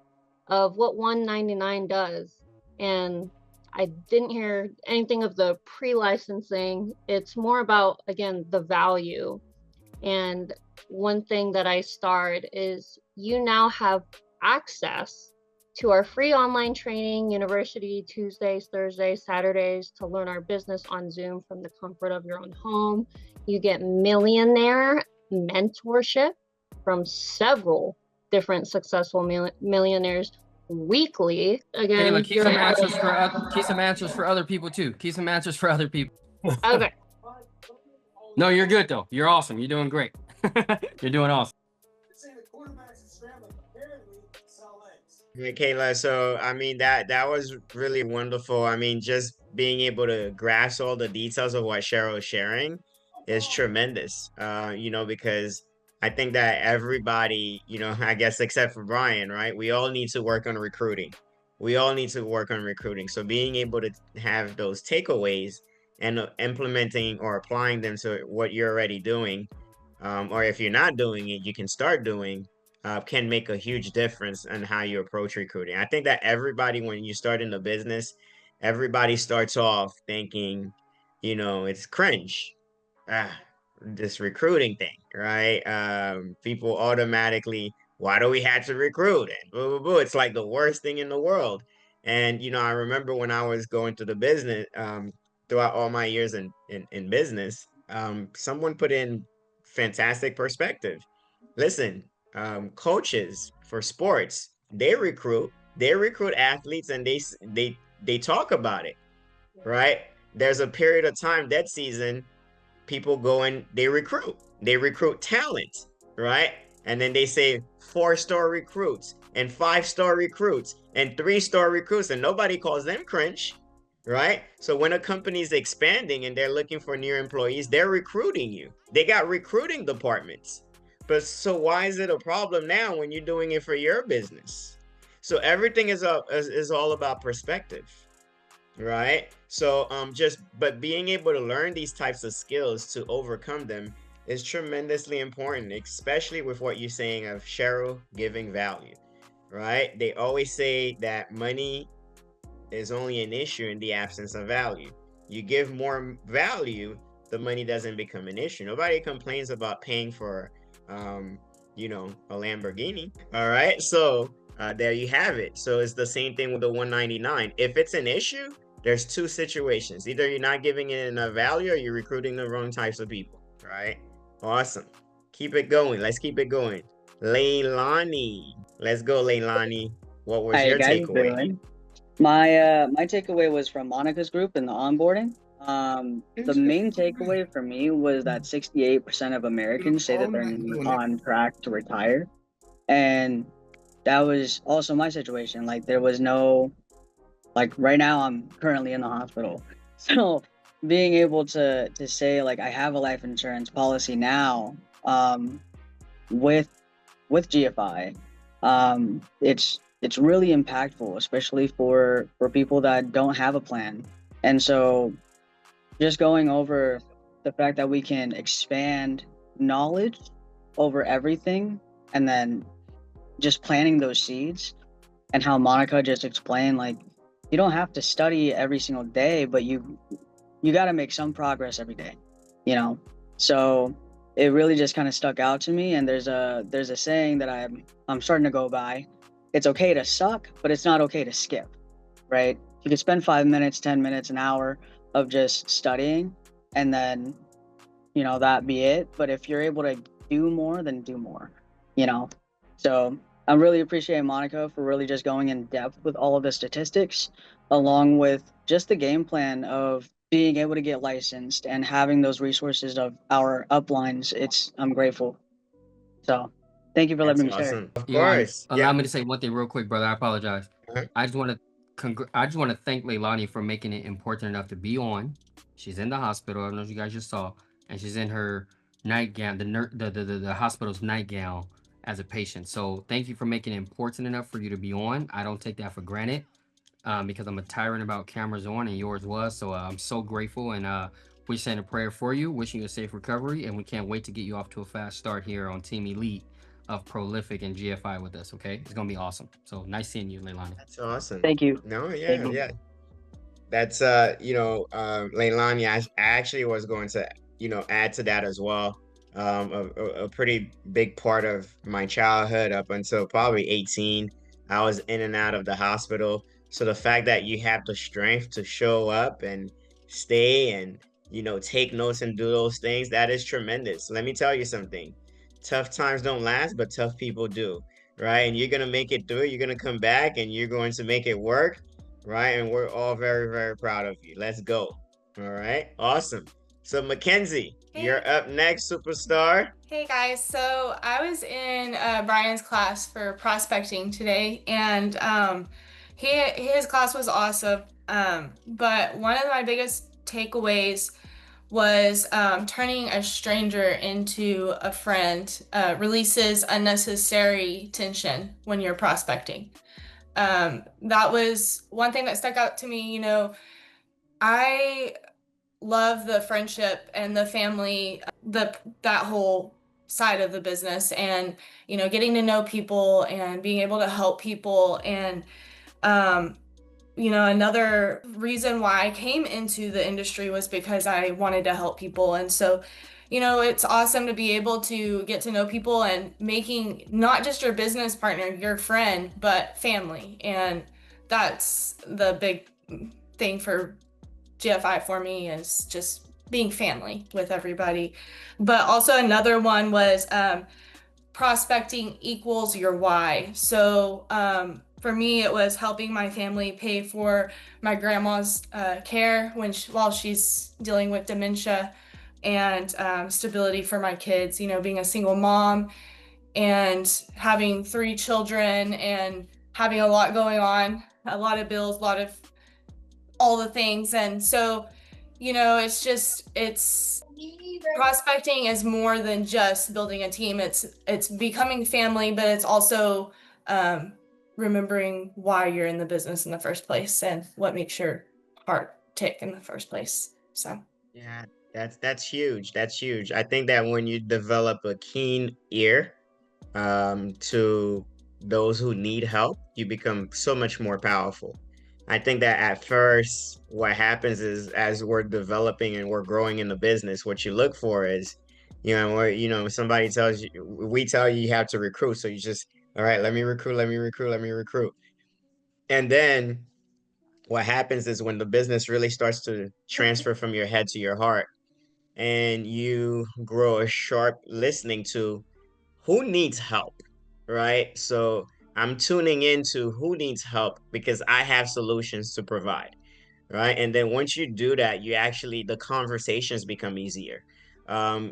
of what 199 does. And I didn't hear anything of the pre-licensing. It's more about, again, the value. And one thing that I starred is you now have access to our free online training, University Tuesdays, Thursdays, Saturdays, to learn our business on Zoom from the comfort of your own home. You get millionaire mentorship from several different successful millionaires weekly. Again, Kayla, keep some answers for other people too. Keep some answers for other people. Okay. No, you're good though. You're awesome. You're doing great. You're doing awesome. Kayla, so I mean that was really wonderful. I mean, just being able to grasp all the details of what Cheryl is sharing is tremendous. Because I think that everybody, I guess except for Brian, right? We all need to work on recruiting. So being able to have those takeaways and implementing or applying them to what you're already doing, or if you're not doing it, you can start doing, can make a huge difference in how you approach recruiting. I think that everybody, when you start in the business, everybody starts off thinking, it's cringe. This recruiting thing, right? People automatically, why do we have to recruit? And boo, boo, boo. It's like the worst thing in the world. And, I remember when I was going through the business, throughout all my years in business, someone put in fantastic perspective. Listen, coaches for sports, they recruit athletes, and they talk about it, right? There's a period of time that season, people go and they recruit talent, right? And then they say 4-star recruits and 5-star recruits and 3-star recruits, and nobody calls them cringe, right? So when a company is expanding and they're looking for new employees, they're recruiting you. They got recruiting departments. But so why is it a problem now when you're doing it for your business? So everything is all about perspective, right? So but being able to learn these types of skills to overcome them is tremendously important, especially with what you're saying of Cheryl giving value, right? They always say that money is only an issue in the absence of value. You give more value, the money doesn't become an issue. Nobody complains about paying for a Lamborghini. All right, so there you have it. So it's the same thing with the 199. If it's an issue, there's two situations. Either you're not giving it enough value or you're recruiting the wrong types of people, right? Awesome. Keep it going. Let's keep it going. Leilani. Let's go, Leilani. What was your takeaway? Doing? My takeaway was from Monica's group in the onboarding. The main takeaway for me was that 68% of Americans say that they're on track to retire. And that was also my situation. Like, there was no, like, right now I'm currently in the hospital. So being able to say, like, I have a life insurance policy now, with GFI, it's really impactful, especially for people that don't have a plan. And so just going over the fact that we can expand knowledge over everything, and then just planting those seeds, and how Monica just explained, like, you don't have to study every single day, but you got to make some progress every day, you know? So it really just kind of stuck out to me. And there's a saying that I'm starting to go by. It's okay to suck, but it's not okay to skip, right? You could spend 5 minutes, 10 minutes, an hour of just studying, and then, you know, that be it. But if you're able to do more, then do more, you know? So I really appreciate Monica for really just going in depth with all of the statistics, along with just the game plan of being able to get licensed and having those resources of our uplines. I'm grateful. So thank you for letting me share. Of course. Allow me to say one thing real quick, brother. I apologize. I just want to thank Leilani for making it important enough to be on. She's in the hospital. I don't know if you guys just saw, and she's in her nightgown, the hospital's nightgown as a patient. So thank you for making it important enough for you to be on. I don't take that for granted, because I'm a tyrant about cameras on, and yours was. So I'm so grateful, and we're saying a prayer for you, wishing you a safe recovery, and we can't wait to get you off to a fast start here on Team Elite of Prolific and GFI with us. Okay, it's gonna be awesome. So nice seeing you, Leilani. That's awesome. Thank you. No, yeah. That's Leilani, I actually was going to add to that as well. A pretty big part of my childhood up until probably 18, I was in and out of the hospital. So the fact that you have the strength to show up and stay and take notes and do those things, that is tremendous. Let me tell you something. Tough times don't last, but tough people do, right? And you're gonna make it through. You're gonna come back and you're going to make it work, right? And we're all very, very proud of you. Let's go. All right. Awesome. So Mackenzie, you're up next, superstar. Hey guys, so I was in Brian's class for prospecting today, and his class was awesome. But one of my biggest takeaways was turning a stranger into a friend releases unnecessary tension when you're prospecting. That was one thing that stuck out to me. I love the friendship and the family, that whole side of the business, and getting to know people and being able to help people. And another reason why I came into the industry was because I wanted to help people. And so it's awesome to be able to get to know people and making not just your business partner your friend, but family. And that's the big thing for GFI for me, is just being family with everybody. But also another one was prospecting equals your why. So for me, it was helping my family pay for my grandma's care while she's dealing with dementia, and stability for my kids, being a single mom and having 3 children and having a lot going on, a lot of bills, a lot of all the things. And so, it's prospecting is more than just building a team. It's becoming family, but it's also remembering why you're in the business in the first place and what makes your heart tick in the first place. So yeah, that's huge. That's huge. I think that when you develop a keen ear to those who need help, you become so much more powerful. I think that at first, what happens is, as we're developing and we're growing in the business, what you look for is, somebody tells you, we tell you you have to recruit. So you just, all right, let me recruit. And then what happens is, when the business really starts to transfer from your head to your heart, and you grow a sharp listening to who needs help, right? So I'm tuning into who needs help because I have solutions to provide, right? And then once you do that, the conversations become easier.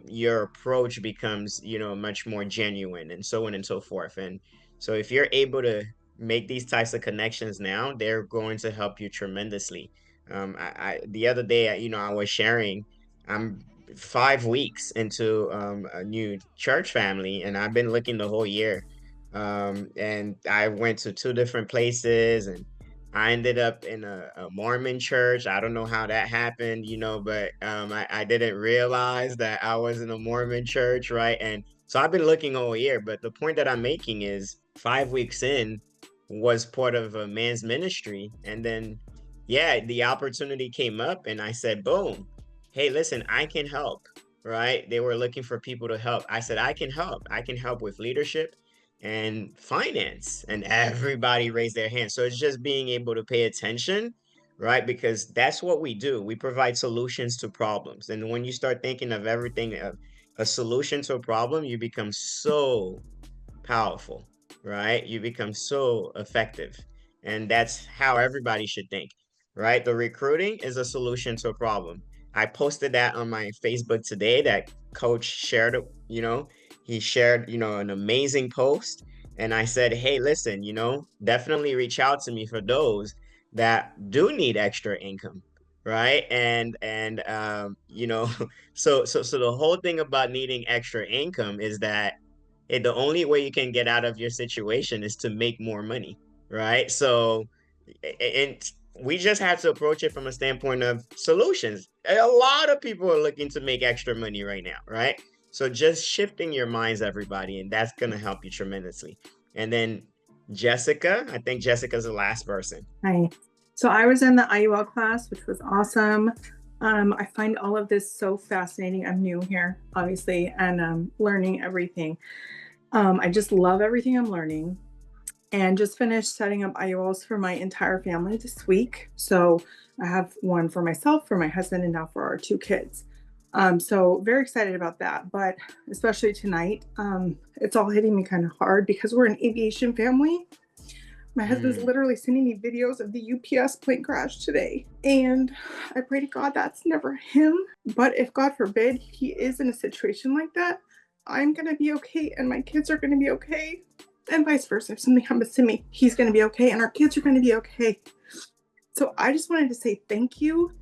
Your approach becomes, much more genuine, and so on and so forth. And so if you're able to make these types of connections now, they're going to help you tremendously. The other day, I was sharing, I'm 5 weeks into a new church family, and I've been looking the whole year. And I went to 2 different places, and I ended up in a Mormon church. I don't know how that happened, but I didn't realize that I was in a Mormon church, right? And so I've been looking all year. But the point that I'm making is, 5 weeks in, was part of a man's ministry. And then, yeah, the opportunity came up and I said, boom, hey, listen, I can help, right? They were looking for people to help. I said, I can help. I can help with leadership and finance. And everybody raised their hand. So it's just being able to pay attention, right? Because that's what we do. We provide solutions to problems. And when you start thinking of everything, a solution to a problem, you become so powerful, right? You become so effective. And that's how everybody should think, right? The recruiting is a solution to a problem. I posted that on my Facebook today that coach shared, he shared, an amazing post. And I said, hey, listen, definitely reach out to me for those that do need extra income. Right. So the whole thing about needing extra income is that the only way you can get out of your situation is to make more money, right? So, and we just have to approach it from a standpoint of solutions. A lot of people are looking to make extra money right now, right? So just shifting your minds, everybody, and that's going to help you tremendously. And then Jessica, I think Jessica's the last person. Hi. So I was in the IUL class, which was awesome. I find all of this so fascinating. I'm new here, obviously, and learning everything. I just love everything I'm learning, and just finished setting up IULs for my entire family this week. So I have one for myself, for my husband, and now for our 2 kids. So very excited about that, but especially tonight, it's all hitting me kind of hard because we're an aviation family. My husband's literally sending me videos of the UPS plane crash today. And I pray to God that's never him. But if God forbid he is in a situation like that, I'm going to be okay and my kids are going to be okay. And vice versa. If something happens to me, he's going to be okay and our kids are going to be okay. So I just wanted to say thank you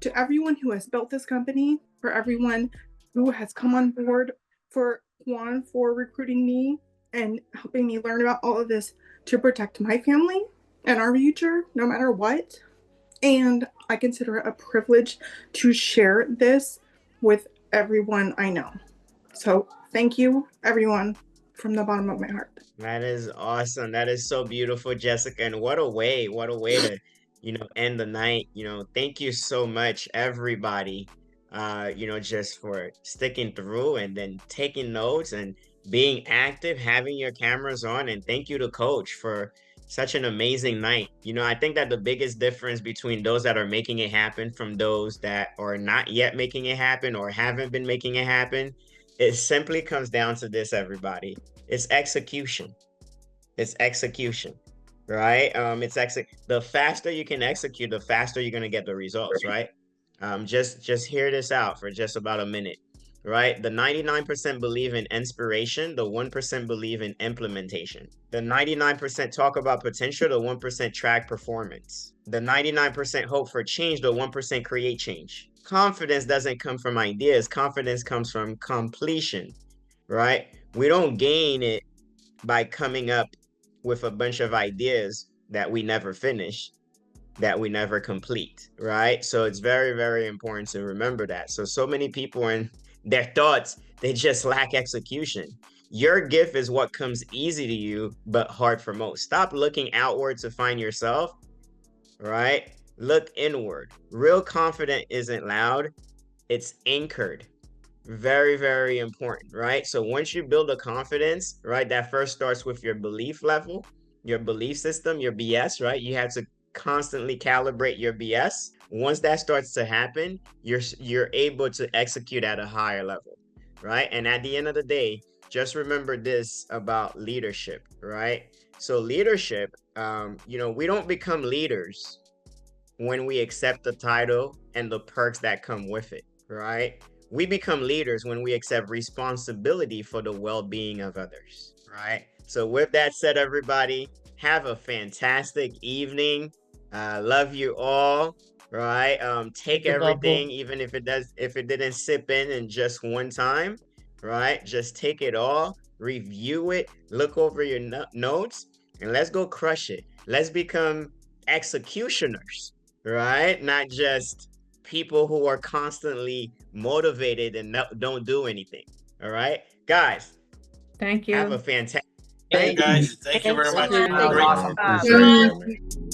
to everyone who has built this company, for everyone who has come on board, for Juan for recruiting me and helping me learn about all of this to protect my family and our future, no matter what. And I consider it a privilege to share this with everyone I know. So thank you, everyone, from the bottom of my heart. That is awesome. That is so beautiful, Jessica. And what a way to, end the night. Thank you so much, everybody, just for sticking through and then taking notes and being active, having your cameras on. And thank you to Coach for such an amazing night. I think that the biggest difference between those that are making it happen from those that are not yet making it happen or haven't been making it happen, it simply comes down to this, everybody. It's execution. It's execution, right? The faster you can execute, the faster you're going to get the results, right? Just hear this out for just about a minute. Right? The 99% believe in inspiration, the 1% believe in implementation. The 99% talk about potential, the 1% track performance. The 99% hope for change, the 1% create change. Confidence doesn't come from ideas, confidence comes from completion, right? We don't gain it by coming up with a bunch of ideas that we never finish, that we never complete, right? So it's very, very important to remember that. So many people in their thoughts, they just lack execution. Your gift is what comes easy to you, but hard for most. Stop looking outward to find yourself, right? Look inward. Real confidence isn't loud, it's anchored. Very, very important, right? So once you build a confidence, right, that first starts with your belief level, your belief system, your BS, right? You have to constantly calibrate your BS. Once that starts to happen, you're able to execute at a higher level, right? And at the end of the day, just remember this about leadership, right? So leadership, we don't become leaders when we accept the title and the perks that come with it, right? We become leaders when we accept responsibility for the well-being of others, right? So with that said, everybody, have a fantastic evening. Love you all, right? Take everything, even if it didn't sip in just one time, right? Just take it all, review it, look over your notes, and let's go crush it. Let's become executioners, right? Not just people who are constantly motivated and don't do anything. All right, guys. Thank you. Have a fantastic Thank you, guys. Thank you very much. Thank you. Great. Awesome.